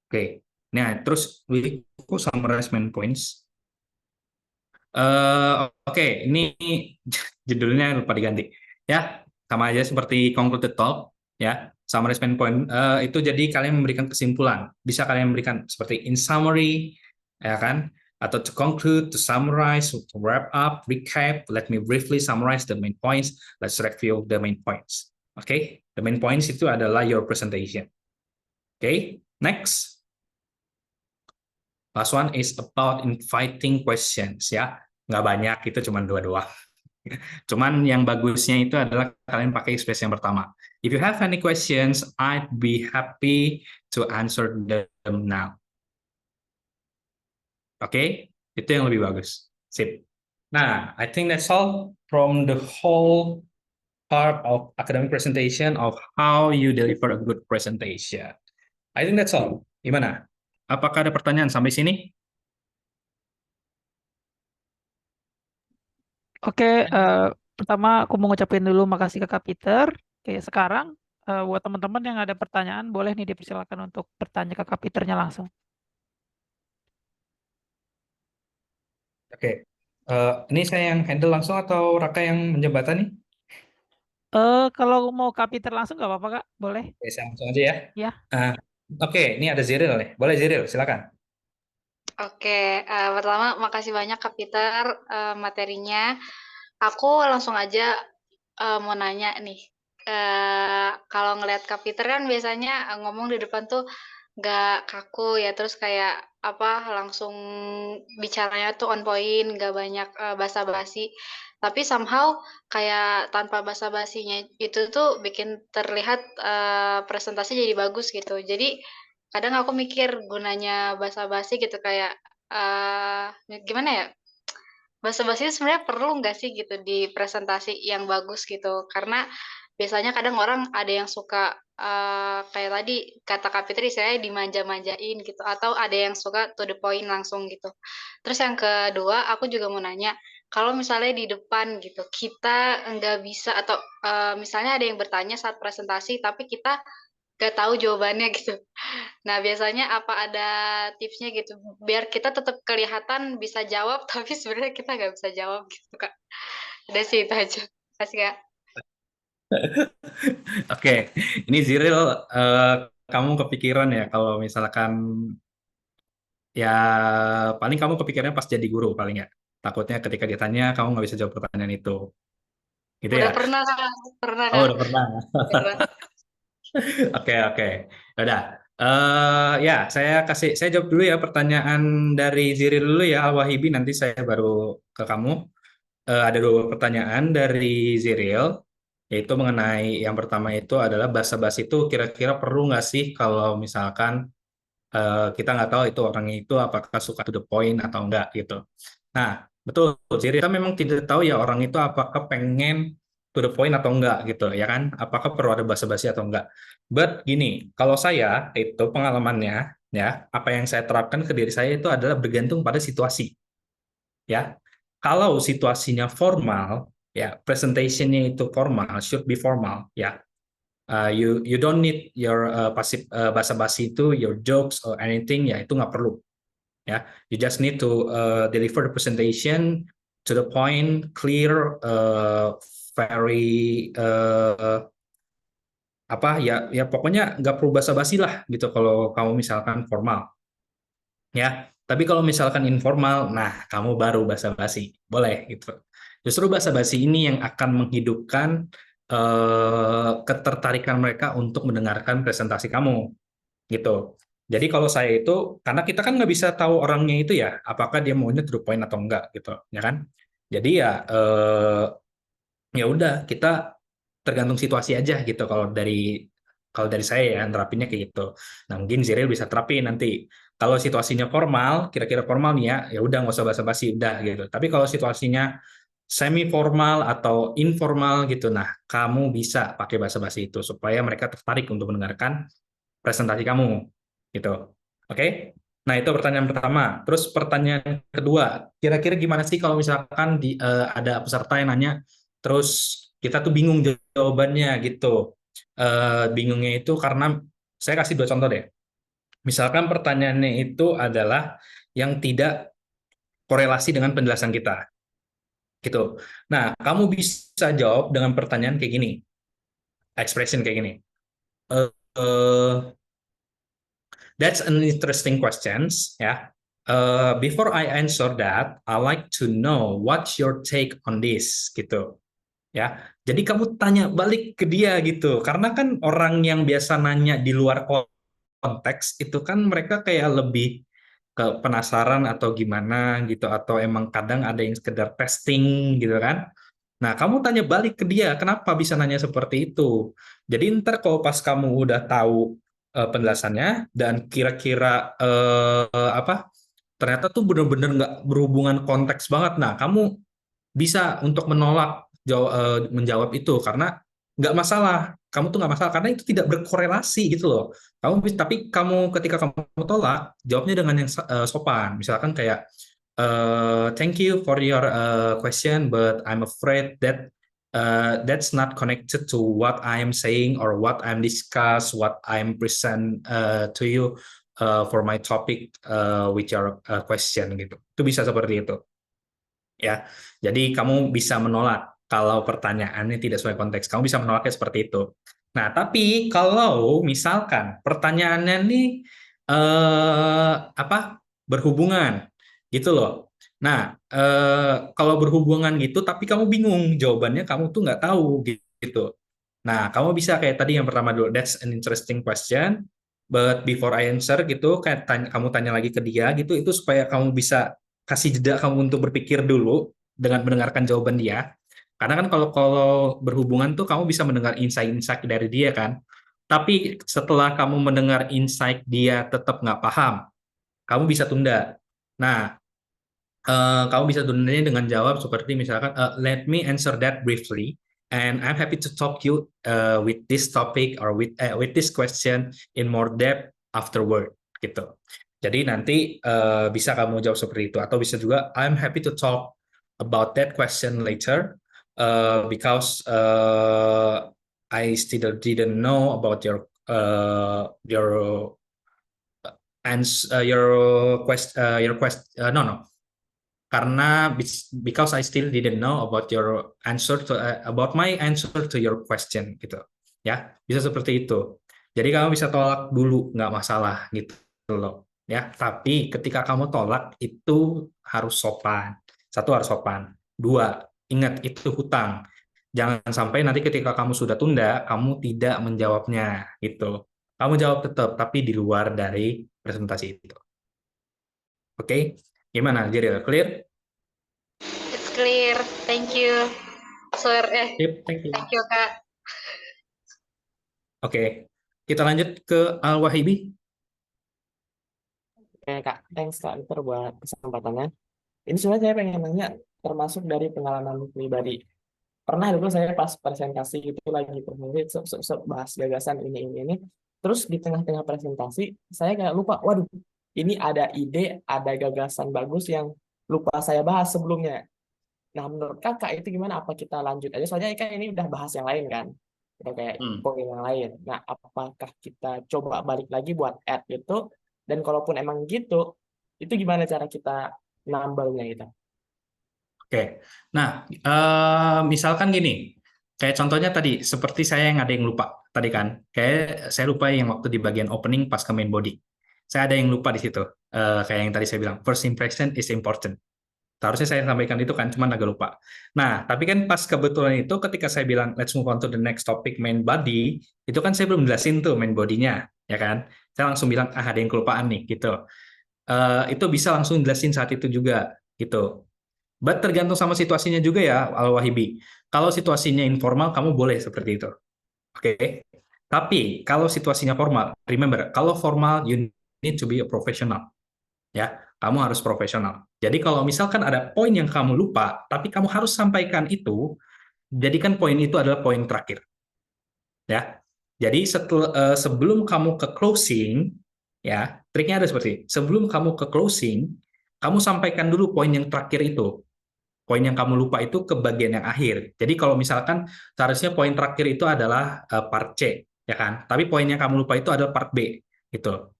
Oke. Nah, terus we summarize main points. Oke, ini judulnya lupa diganti. Ya, sama aja seperti conclude the talk, ya. Summary main point itu jadi kalian memberikan kesimpulan. Bisa kalian memberikan seperti in summary, ya kan? Atau to conclude, to summarize, to wrap up, recap. Let me briefly summarize the main points. Let's review the main points. Oke, the main points itu adalah your presentation. Oke, next. Last one is about inviting questions, ya. Nggak banyak, itu cuma 2 doang. Cuman yang bagusnya itu adalah kalian pakai expression yang pertama. If you have any questions, I'd be happy to answer them now. Oke, itu yang lebih bagus. Sip. Nah, I think that's all from the whole part of academic presentation of how you deliver a good presentation. I think that's all. Gimana? Apakah ada pertanyaan sampai sini? Oke, pertama aku mau ngucapin dulu makasih ke Kak Peter. Oke, sekarang buat teman-teman yang ada pertanyaan, boleh nih dipersilakan untuk bertanya ke Kak Peternya langsung. Oke. Ini saya yang handle langsung atau Raka yang menjembatani? Kalau mau Kak Peter langsung nggak apa-apa Kak, boleh? Oke, saya langsung aja ya. Ya. Oke, ini ada Ziril nih. Boleh Ziril, silakan. Oke, pertama makasih banyak Kak Peter materinya. Aku langsung aja mau nanya nih. Kalau ngelihat Kak Peter kan biasanya ngomong di depan tuh nggak kaku ya, terus kayak apa langsung bicaranya tuh on point, nggak banyak basa-basi. Tapi somehow kayak tanpa basa-basinya itu tuh bikin terlihat presentasi jadi bagus gitu. Jadi kadang aku mikir gunanya basa-basi gitu kayak gimana ya? Basa-basi itu sebenarnya perlu nggak sih gitu di presentasi yang bagus gitu? Karena biasanya kadang orang ada yang suka kayak tadi kata Kak Fitri saya dimanja-manjain gitu atau ada yang suka to the point langsung gitu. Terus yang kedua aku juga mau nanya, kalau misalnya di depan gitu kita nggak bisa atau misalnya ada yang bertanya saat presentasi tapi kita nggak tahu jawabannya gitu. Nah, biasanya apa ada tipsnya gitu, biar kita tetap kelihatan bisa jawab, tapi sebenarnya kita nggak bisa jawab gitu, Kak. Udah sih itu aja. Makasih, Kak. Oke, ini Ziril, kamu kepikiran ya kalau misalkan ya paling kamu kepikirannya pas jadi guru paling ya. Takutnya ketika ditanya kamu nggak bisa jawab pertanyaan itu, gitu Udah ya? pernah, Kak. Pernah, Oh, Kak. udah pernah. Pernah. Oke, oke. Udah. Ya, saya jawab dulu ya pertanyaan dari Ziril dulu ya, Al-Wahibi, nanti saya baru ke kamu. Ada dua pertanyaan dari Ziril, yaitu mengenai yang pertama itu adalah basa-basi itu kira-kira perlu nggak sih kalau misalkan kita nggak tahu itu orangnya itu apakah suka to the point atau enggak gitu. Nah, betul, Ziril, kita memang tidak tahu ya orang itu apakah pengen to the point atau enggak gitu, ya kan? Apakah perlu ada basa-basi atau enggak. But gini, kalau saya itu pengalamannya, ya, apa yang saya terapkan ke diri saya itu adalah bergantung pada situasi, ya. Kalau situasinya formal, ya, presentationnya itu formal, should be formal, ya. You don't need your basa-basi itu, your jokes or anything, ya itu nggak perlu, ya. You just need to deliver the presentation to the point, clear, very apa ya, ya pokoknya nggak perlu basa-basi lah gitu kalau kamu misalkan formal, ya. Tapi kalau misalkan informal, nah kamu baru basa-basi, boleh gitu. Justru basa-basi ini yang akan menghidupkan ketertarikan mereka untuk mendengarkan presentasi kamu, gitu. Jadi kalau saya itu, karena kita kan nggak bisa tahu orangnya itu ya, apakah dia maunya to the point atau enggak, gitu, ya kan? Jadi ya udah kita tergantung situasi aja gitu. Kalau dari saya ya nerapinnya kayak gitu. Nah mungkin Ziril bisa terapin nanti. Kalau situasinya formal, kira-kira formal nih ya, ya udah nggak usah basa-basi udah gitu. Tapi kalau situasinya semi formal atau informal gitu, nah kamu bisa pakai basa-basi itu supaya mereka tertarik untuk mendengarkan presentasi kamu gitu. Oke? Nah, itu pertanyaan pertama. Terus pertanyaan kedua, kira-kira gimana sih kalau misalkan ada peserta yang nanya, terus kita tuh bingung jawabannya gitu. Bingungnya itu karena, saya kasih dua contoh deh. Misalkan pertanyaannya itu adalah yang tidak korelasi dengan penjelasan kita. Gitu. Nah, kamu bisa jawab dengan pertanyaan kayak gini, expression kayak gini. Eh, eh, That's an interesting questions, ya. Before I answer that, I like to know what's your take on this, gitu. Ya, jadi kamu tanya balik ke dia gitu, karena kan orang yang biasa nanya di luar konteks itu kan mereka kayak lebih ke penasaran atau gimana gitu, atau emang kadang ada yang sekedar testing gitu kan. Nah, kamu tanya balik ke dia, kenapa bisa nanya seperti itu? Jadi ntar kalau pas kamu udah tahu penjelasannya dan kira-kira apa, ternyata tuh bener-bener nggak berhubungan konteks banget. Nah, kamu bisa untuk menolak menjawab itu karena nggak masalah. Kamu tuh nggak masalah karena itu tidak berkorelasi gitu loh. Tapi kamu ketika kamu tolak, jawabnya dengan yang sopan. Misalkan kayak thank you for your question, but I'm afraid that that's not connected to what I'm saying or what I'm discuss, what I'm present to you for my topic with your question gitu. Itu bisa seperti itu. Ya, jadi kamu bisa menolak kalau pertanyaannya tidak sesuai konteks. Kamu bisa menolaknya seperti itu. Nah, tapi kalau misalkan pertanyaannya nih apa berhubungan gitu loh. Nah, kalau berhubungan gitu, tapi kamu bingung jawabannya, kamu tuh nggak tahu gitu. Nah, kamu bisa kayak tadi yang pertama dulu, that's an interesting question, but before I answer gitu, kayak kamu tanya lagi ke dia gitu, itu supaya kamu bisa kasih jeda kamu untuk berpikir dulu dengan mendengarkan jawaban dia. Karena kan kalau berhubungan tuh kamu bisa mendengar insight-insight dari dia kan. Tapi setelah kamu mendengar insight dia tetap nggak paham, kamu bisa tunda. Nah, kamu bisa tundanya dengan jawab seperti misalkan, let me answer that briefly, and I'm happy to talk you with this topic or with this question in more depth afterward, gitu. Jadi nanti bisa kamu jawab seperti itu, atau bisa juga I'm happy to talk about that question later, because I still didn't know about your answer, your quest no no karena because I still didn't know about your answer to about my answer to your question gitu ya, bisa seperti itu. Jadi kamu bisa tolak dulu, nggak masalah gitu loh ya. Tapi ketika kamu tolak itu harus sopan. Satu, harus sopan. Dua, ingat itu hutang. Jangan sampai nanti ketika kamu sudah tunda kamu tidak menjawabnya gitu. Kamu jawab tetap tapi di luar dari presentasi itu. Oke, gimana Jiril, clear? It's clear. Thank you. Sir, Yep, thank you. thank you, Kak. Oke, kita lanjut ke Al-Wahibi. Oke Kak, thanks Kak Victor buat kesempatannya. Ini sebenarnya saya pengen nanya termasuk dari pengalaman pribadi. Pernah dulu saya pas presentasi itu lagi bahas gagasan ini. Terus di tengah-tengah presentasi saya kayak lupa, waduh, ini ada ide, ada gagasan bagus yang lupa saya bahas sebelumnya. Nah, menurut Kakak itu gimana? Apa kita lanjut aja? Soalnya kan ini udah bahas yang lain kan. Udah kayak poin yang lain. Nah, apakah kita coba balik lagi buat add itu? Dan kalaupun emang gitu, itu gimana cara kita nambahnya gitu? Oke, nah misalkan gini, kayak contohnya tadi, seperti saya yang ada yang lupa tadi kan, kayak saya lupa yang waktu di bagian opening pas ke main body, saya ada yang lupa di situ. Kayak yang tadi saya bilang, first impression is important. Harusnya saya sampaikan itu kan, cuman agak lupa. Nah, tapi kan pas kebetulan itu ketika saya bilang let's move on to the next topic, main body, itu kan saya belum jelasin tuh main body-nya, ya kan? Saya langsung bilang ada yang kelupaan nih, gitu. Itu bisa langsung jelasin saat itu juga, gitu. But tergantung sama situasinya juga ya, Al-Wahibi. Kalau situasinya informal, kamu boleh seperti itu. Oke. Tapi kalau situasinya formal, remember, kalau formal you need to be a professional. Ya, kamu harus profesional. Jadi kalau misalkan ada poin yang kamu lupa, tapi kamu harus sampaikan itu, jadikan poin itu adalah poin terakhir. Ya. Jadi sebelum kamu ke closing, ya, triknya ada seperti ini. Sebelum kamu ke closing, kamu sampaikan dulu poin yang terakhir itu. Poin yang kamu lupa itu ke bagian yang akhir. Jadi kalau misalkan seharusnya poin terakhir itu adalah part C, ya kan? Tapi poin yang kamu lupa itu adalah part B, gitu.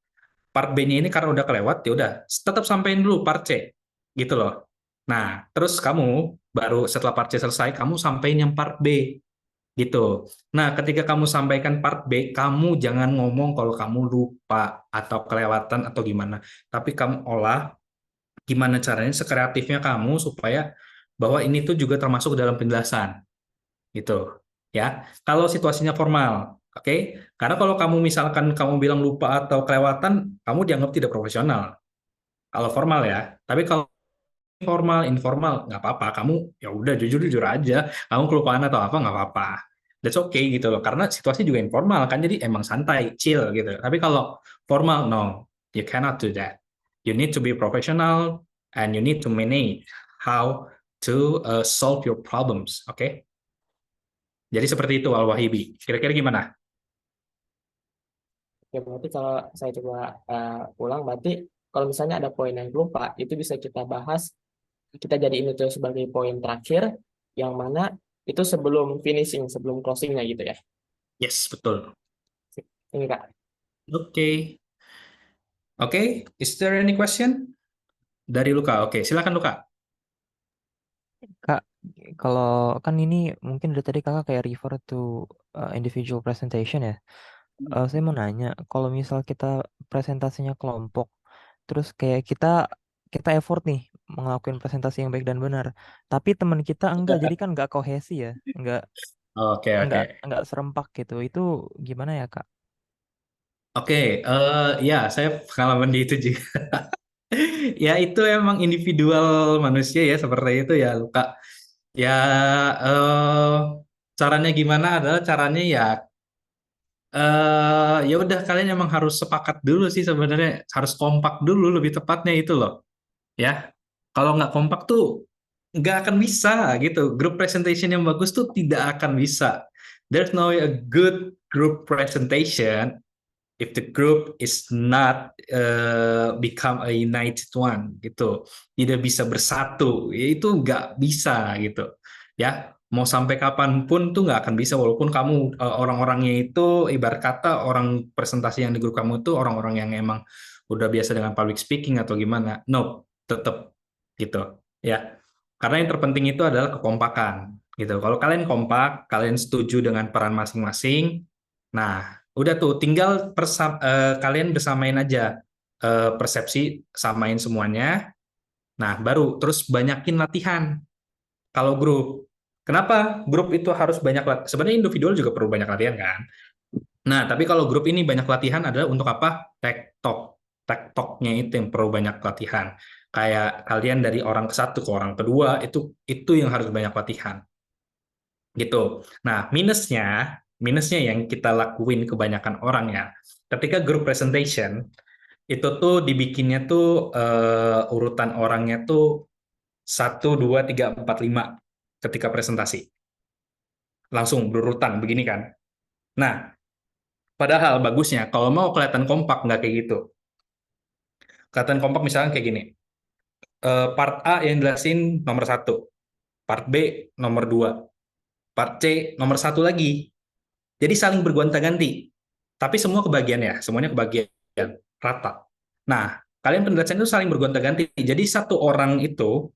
Part B-nya ini karena udah kelewat, ya udah tetap sampein dulu part C, gitu loh. Nah, terus kamu baru setelah part C selesai, kamu sampein yang part B, gitu. Nah, ketika kamu sampaikan part B, kamu jangan ngomong kalau kamu lupa atau kelewatan atau gimana. Tapi kamu olah gimana caranya sekreatifnya kamu supaya bahwa ini tuh juga termasuk dalam penjelasan, gitu ya. Kalau situasinya formal, oke? Karena kalau kamu misalkan kamu bilang lupa atau kelewatan, kamu dianggap tidak profesional. Kalau formal ya, tapi kalau informal nggak apa-apa. Kamu ya udah jujur aja, kamu kelupaan atau apa nggak apa-apa. That's okay gitu loh. Karena situasi juga informal kan, jadi emang santai, chill gitu. Tapi kalau formal, no, you cannot do that. You need to be professional and you need to manage how to solve your problems, oke? Jadi seperti itu Al-Wahibi. Kira-kira gimana? Ya, berarti kalau saya coba ulang, berarti kalau misalnya ada poin yang lupa, itu bisa kita bahas, kita jadiin itu sebagai poin terakhir, yang mana itu sebelum finishing, sebelum closingnya gitu ya. Yes, betul. Ini Kak. Oke. Oke, is there any question? Dari Luka. Oke, silakan Luka. Kak, kalau kan ini mungkin dari tadi kakak kayak refer to individual presentation ya. Saya mau nanya, kalau misal kita presentasinya kelompok, terus kayak kita effort nih ngelakuin presentasi yang baik dan benar, tapi teman kita enggak, jadi kan enggak kohesi ya, Oke. enggak serempak gitu. Itu gimana ya Kak? Oke, ya saya pengalaman di itu juga. Ya itu emang individual manusia ya seperti itu ya Luka. Ya eh caranya gimana adalah caranya ya ya udah kalian emang harus sepakat dulu sih sebenarnya harus kompak dulu lebih tepatnya itu loh ya. Kalau nggak kompak tuh nggak akan bisa gitu. Group presentation yang bagus tuh tidak akan bisa. There's no a good group presentation if the group is not become a united one gitu, tidak bisa bersatu, ya itu nggak bisa gitu ya. Mau sampai kapanpun tuh nggak akan bisa walaupun kamu orang-orangnya itu ibarat kata orang presentasi yang di grup kamu tuh orang-orang yang emang udah biasa dengan public speaking atau gimana, no, tetap gitu ya. Karena yang terpenting itu adalah kekompakan gitu. Kalau kalian kompak, kalian setuju dengan peran masing-masing, nah udah tuh, tinggal kalian bersamain aja persepsi, samain semuanya. Nah, baru terus banyakin latihan. Kalau grup, kenapa grup itu harus banyak latihan? Sebenarnya individual juga perlu banyak latihan kan. Nah, tapi kalau grup ini banyak latihan adalah untuk apa? Tektok. Tektoknya itu yang perlu banyak latihan. Kayak kalian dari orang ke satu ke orang kedua, itu yang harus banyak latihan gitu. Nah, minusnya yang kita lakuin kebanyakan orang ya, ketika group presentation itu tuh dibikinnya tuh urutan orangnya tuh 1, 2, 3, 4, 5 ketika presentasi. Langsung berurutan begini kan. Nah, padahal bagusnya kalau mau kelihatan kompak nggak kayak gitu. Kelihatan kompak misalnya kayak gini. Part A yang jelasin nomor 1, part B nomor 2, part C nomor 1 lagi. Jadi saling bergonta-ganti. Tapi semua kebagian ya, semuanya kebagian rata. Nah, kalian penjelasan itu saling bergonta-ganti. Jadi satu orang itu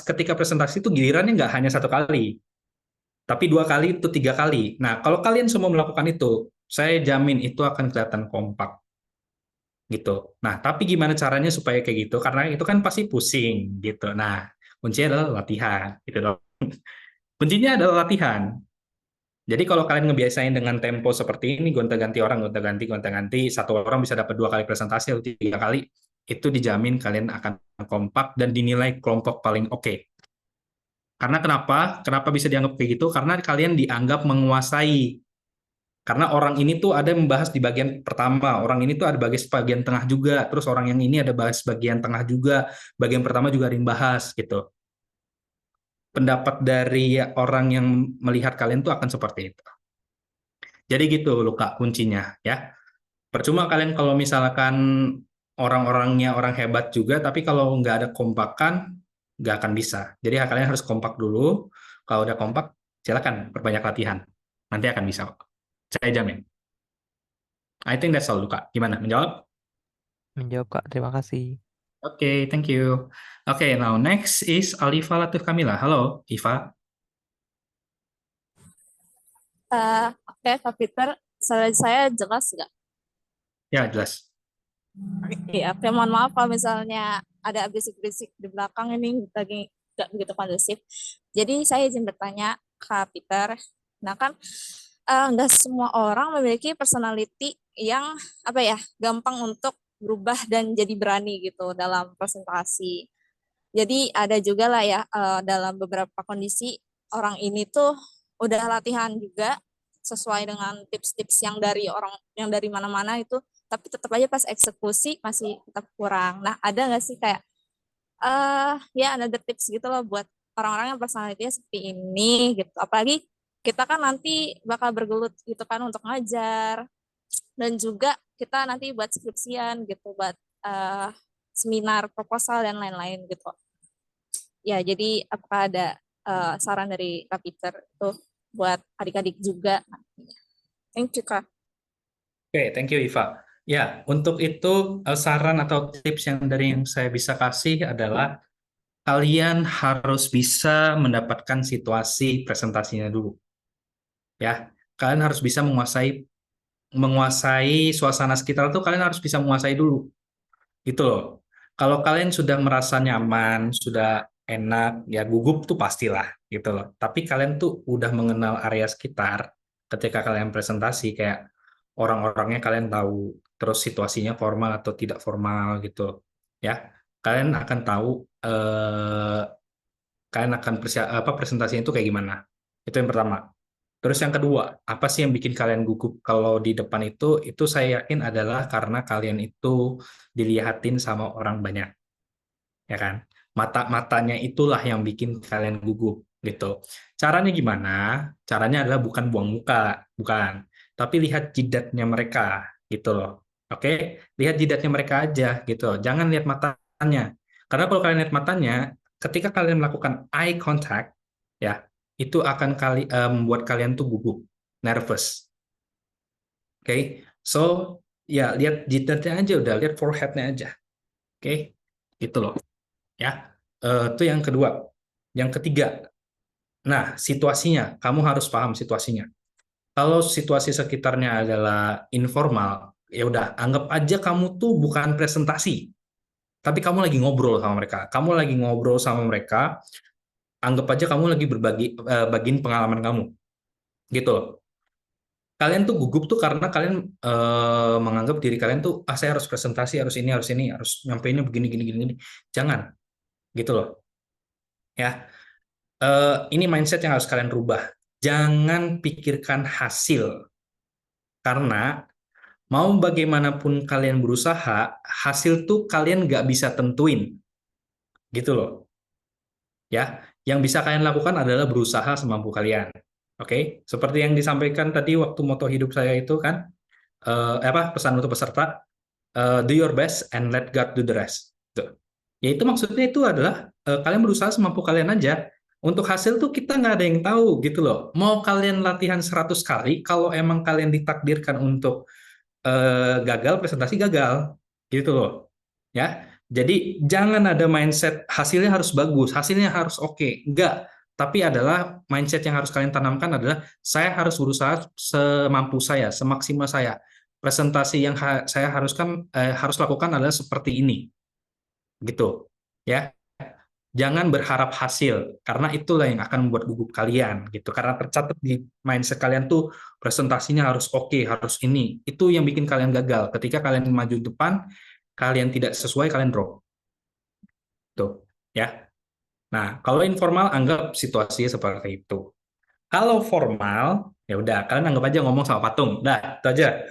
ketika presentasi itu gilirannya nggak hanya 1 kali, tapi 2 kali itu 3 kali. Nah, kalau kalian semua melakukan itu, saya jamin itu akan kelihatan kompak gitu. Nah, tapi gimana caranya supaya kayak gitu? Karena itu kan pasti pusing gitu. Nah, kuncinya adalah latihan gitu dong. Kuncinya adalah latihan. Jadi kalau kalian ngebiasain dengan tempo seperti ini, gonta-ganti orang, gonta-ganti, gonta-ganti, satu orang bisa dapat 2 kali presentasi atau 3 kali, itu dijamin kalian akan kompak dan dinilai kelompok paling oke. Karena kenapa? Kenapa bisa dianggap kayak gitu? Karena kalian dianggap menguasai. Karena orang ini tuh ada membahas di bagian pertama, orang ini tuh ada bagian tengah juga, terus orang yang ini ada bahas bagian tengah juga, bagian pertama juga ada yang bahas gitu. Pendapat dari orang yang melihat kalian tuh akan seperti itu. Jadi gitu Luka kuncinya ya. Percuma kalian kalau misalkan orang-orangnya orang hebat juga, tapi kalau nggak ada kompakan, nggak akan bisa. Jadi kalian harus kompak dulu. Kalau udah kompak, silakan perbanyak latihan. Nanti akan bisa. Saya jamin. I think that's all, Luka. Gimana? Menjawab? Menjawab, Kak. Terima kasih. Oke, thank you. Oke, now next is Alifa Latif Kamila. Halo, Iva. Oke, Kak Peter, saya jelas nggak? Ya, jelas. Iya, oke, mohon maaf kalau misalnya ada berisik-berisik di belakang ini lagi nggak begitu kondusif. Jadi saya izin bertanya, Kak Peter. Nah kan, nggak semua orang memiliki personality yang apa ya, gampang untuk berubah dan jadi berani gitu dalam presentasi. Jadi ada juga lah ya dalam beberapa kondisi orang ini tuh udah latihan juga sesuai dengan tips-tips yang dari orang yang dari mana-mana itu, tapi tetap aja pas eksekusi masih tetap kurang. Nah, ada nggak sih kayak ya ada tips gitu loh buat orang-orang yang personality-nya seperti ini gitu. Apalagi kita kan nanti bakal bergelut gitu kan untuk ngajar dan juga kita nanti buat skripsian gitu, buat seminar proposal dan lain-lain gitu. Ya, jadi apakah ada saran dari Kak Peter tuh buat adik-adik juga nantinya? Thank you, Kak. Oke, thank you, Iva. Ya, untuk itu saran atau tips yang saya bisa kasih adalah kalian harus bisa mendapatkan situasi presentasinya dulu. Ya, kalian harus bisa menguasai suasana sekitar itu, kalian harus bisa menguasai dulu. Gitu loh. Kalau kalian sudah merasa nyaman, sudah enak, ya gugup tuh pastilah gitu loh. Tapi kalian tuh udah mengenal area sekitar ketika kalian presentasi kayak orang-orangnya kalian tahu, terus situasinya formal atau tidak formal gitu, ya. Kalian akan tahu, kalian akan presentasinya itu kayak gimana. Itu yang pertama. Terus yang kedua, apa sih yang bikin kalian gugup kalau di depan itu saya yakin adalah karena kalian itu dilihatin sama orang banyak, ya kan? Matanya itulah yang bikin kalian gugup gitu. Caranya gimana? Caranya adalah bukan buang muka, bukan, tapi lihat jidatnya mereka gitu loh. Oke, lihat jidatnya mereka aja gitu. Jangan lihat matanya. Karena kalau kalian lihat matanya, ketika kalian melakukan eye contact, ya, itu akan membuat kalian tuh gugup, nervous. Oke, so ya lihat jidatnya aja udah, lihat foreheadnya aja. Oke, gitu loh. Ya, itu yang kedua. Yang ketiga, nah situasinya, kamu harus paham situasinya. Kalau situasi sekitarnya adalah informal, ya udah anggap aja kamu tuh bukan presentasi, tapi kamu lagi ngobrol sama mereka. Kamu lagi ngobrol sama mereka, anggap aja kamu lagi bagiin pengalaman kamu, gitu loh. Kalian tuh gugup tuh karena kalian menganggap diri kalian tuh, saya harus presentasi, harus ini, harus nyampeinnya begini, gini, gini, gini. Jangan, gitu loh. Ya, ini mindset yang harus kalian rubah. Jangan pikirkan hasil, karena mau bagaimanapun kalian berusaha, hasil tuh kalian nggak bisa tentuin, gitu loh. Ya, yang bisa kalian lakukan adalah berusaha semampu kalian. Oke, seperti yang disampaikan tadi waktu moto hidup saya itu kan, pesan untuk peserta, do your best and let God do the rest. Tuh. Ya itu maksudnya itu adalah kalian berusaha semampu kalian aja. Untuk hasil tuh kita nggak ada yang tahu gitu loh. Mau kalian latihan 100 kali, kalau emang kalian ditakdirkan untuk gagal, presentasi gagal. Gitu loh. Ya. Jadi jangan ada mindset hasilnya harus bagus, hasilnya harus oke. Enggak. Tapi adalah mindset yang harus kalian tanamkan adalah saya harus berusaha semampu saya, semaksimal saya. Presentasi yang saya harus lakukan adalah seperti ini, gitu ya. Jangan berharap hasil, karena itulah yang akan membuat gugup kalian, gitu. Karena tercatat di mindset kalian tuh presentasinya harus oke, harus ini. Itu yang bikin kalian gagal. Ketika kalian maju depan, kalian tidak sesuai, kalian drop. Tuh, ya. Nah, kalau informal anggap situasinya seperti itu. Kalau formal, ya udah kalian anggap aja ngomong sama patung. Nah, itu aja.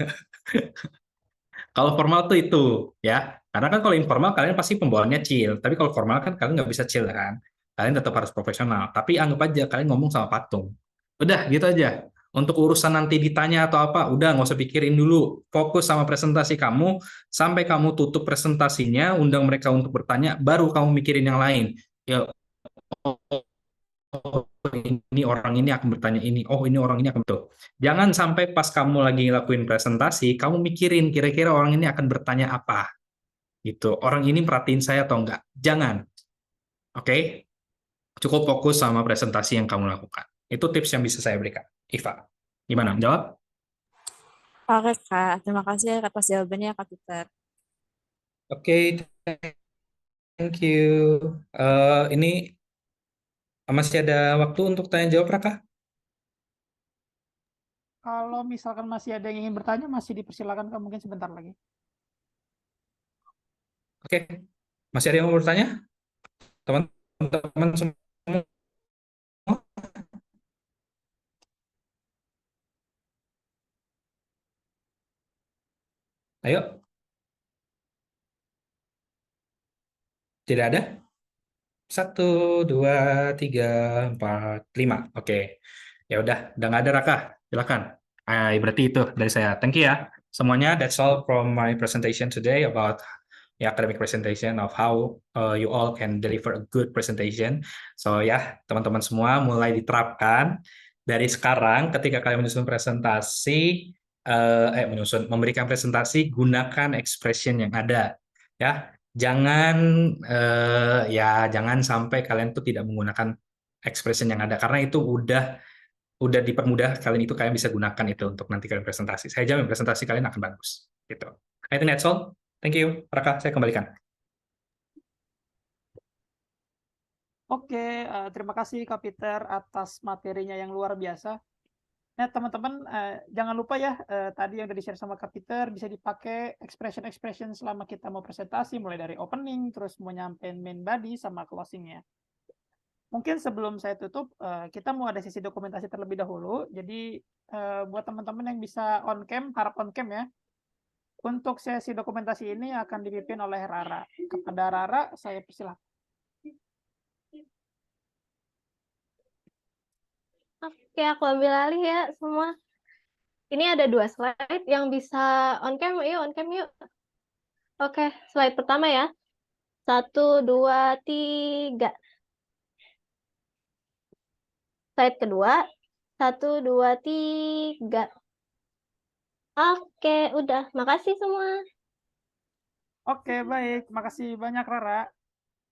Kalau formal tuh itu, ya. Karena kan kalau informal kalian pasti pembawaannya chill. Tapi kalau formal kan kalian nggak bisa chill kan. Kalian tetap harus profesional. Tapi anggap aja kalian ngomong sama patung. Udah gitu aja. Untuk urusan nanti ditanya atau apa, udah nggak usah pikirin dulu. Fokus sama presentasi kamu, sampai kamu tutup presentasinya, undang mereka untuk bertanya, baru kamu mikirin yang lain. Ya, oh, ini orang ini akan bertanya ini, oh ini orang ini akan betul. Jangan sampai pas kamu lagi ngelakuin presentasi, kamu mikirin kira-kira orang ini akan bertanya apa, gitu. Orang ini perhatiin saya atau enggak? Jangan, oke? Cukup fokus sama presentasi yang kamu lakukan. Itu tips yang bisa saya berikan. Iva, gimana? Jawab? Oke, Kak. Terima kasih atas jawabannya, Kak Peter. Oke, thank you. Ini masih ada waktu untuk tanya jawab, Raka? Kalau misalkan masih ada yang ingin bertanya, masih dipersilakan, Kak, mungkin sebentar lagi. Oke, masih ada yang mau bertanya? Teman-teman semua? Ayo. Tidak ada? 1, 2, 3, 4, 5. Oke. Ya udah nggak ada Raka. Silakan. Berarti itu dari saya. Thank you ya. Semuanya, that's all from my presentation today about the academic presentation of how you all can deliver a good presentation. So ya, teman-teman semua mulai diterapkan dari sekarang ketika kalian menyusun presentasi, memberikan presentasi, gunakan expression yang ada. Ya, jangan sampai kalian tuh tidak menggunakan expression yang ada, karena itu udah dipermudah, kalian bisa gunakan itu untuk nanti kalian presentasi. Saya jamin presentasi kalian akan bagus gitu. I think that's all. Thank you. Raka, saya kembalikan. Oke, terima kasih Kak Peter atas materinya yang luar biasa. Nah, teman-teman jangan lupa ya tadi yang udah di-share sama Kak Peter bisa dipakai expression selama kita mau presentasi mulai dari opening terus mau nyampein main body sama closingnya. Mungkin sebelum saya tutup kita mau ada sesi dokumentasi terlebih dahulu. Jadi buat teman-teman yang bisa on cam harap on cam ya. Untuk sesi dokumentasi ini akan dipimpin oleh Rara. Kepada Rara saya persilahkan. Oke, aku ambil alih ya semua. Ini ada 2 slide yang bisa on cam, yuk on cam yuk. Oke, slide pertama ya. 1, 2, 3. Slide kedua. 1, 2, 3. Oke, udah. Makasih semua. Oke, baik. Makasih banyak, Rara.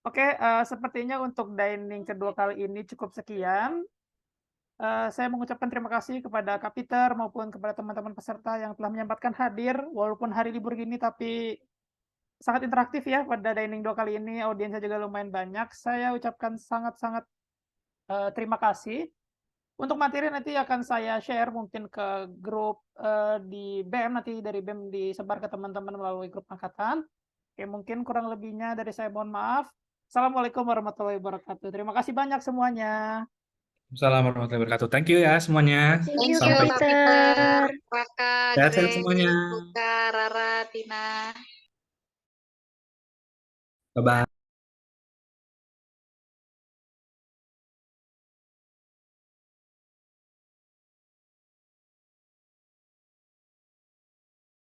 Oke, sepertinya untuk dining kedua kali ini cukup sekian. Saya mengucapkan terima kasih kepada Kak Peter maupun kepada teman-teman peserta yang telah menyempatkan hadir. Walaupun hari libur gini, tapi sangat interaktif ya pada dining 2 kali ini. Audiensnya juga lumayan banyak. Saya ucapkan sangat-sangat terima kasih. Untuk materi nanti akan saya share mungkin ke grup di BEM, nanti dari BEM disebar ke teman-teman melalui grup angkatan. Oke, mungkin kurang lebihnya dari saya mohon maaf. Assalamualaikum warahmatullahi wabarakatuh. Terima kasih banyak semuanya. Assalamualaikum warahmatullahi wabarakatuh. Thank you ya semuanya. Thank Thank you, you, Sampai Kak Peter. Peter, Raka, sehat-sehat Grace, semuanya. Buka, Rara, Tina. Bye-bye.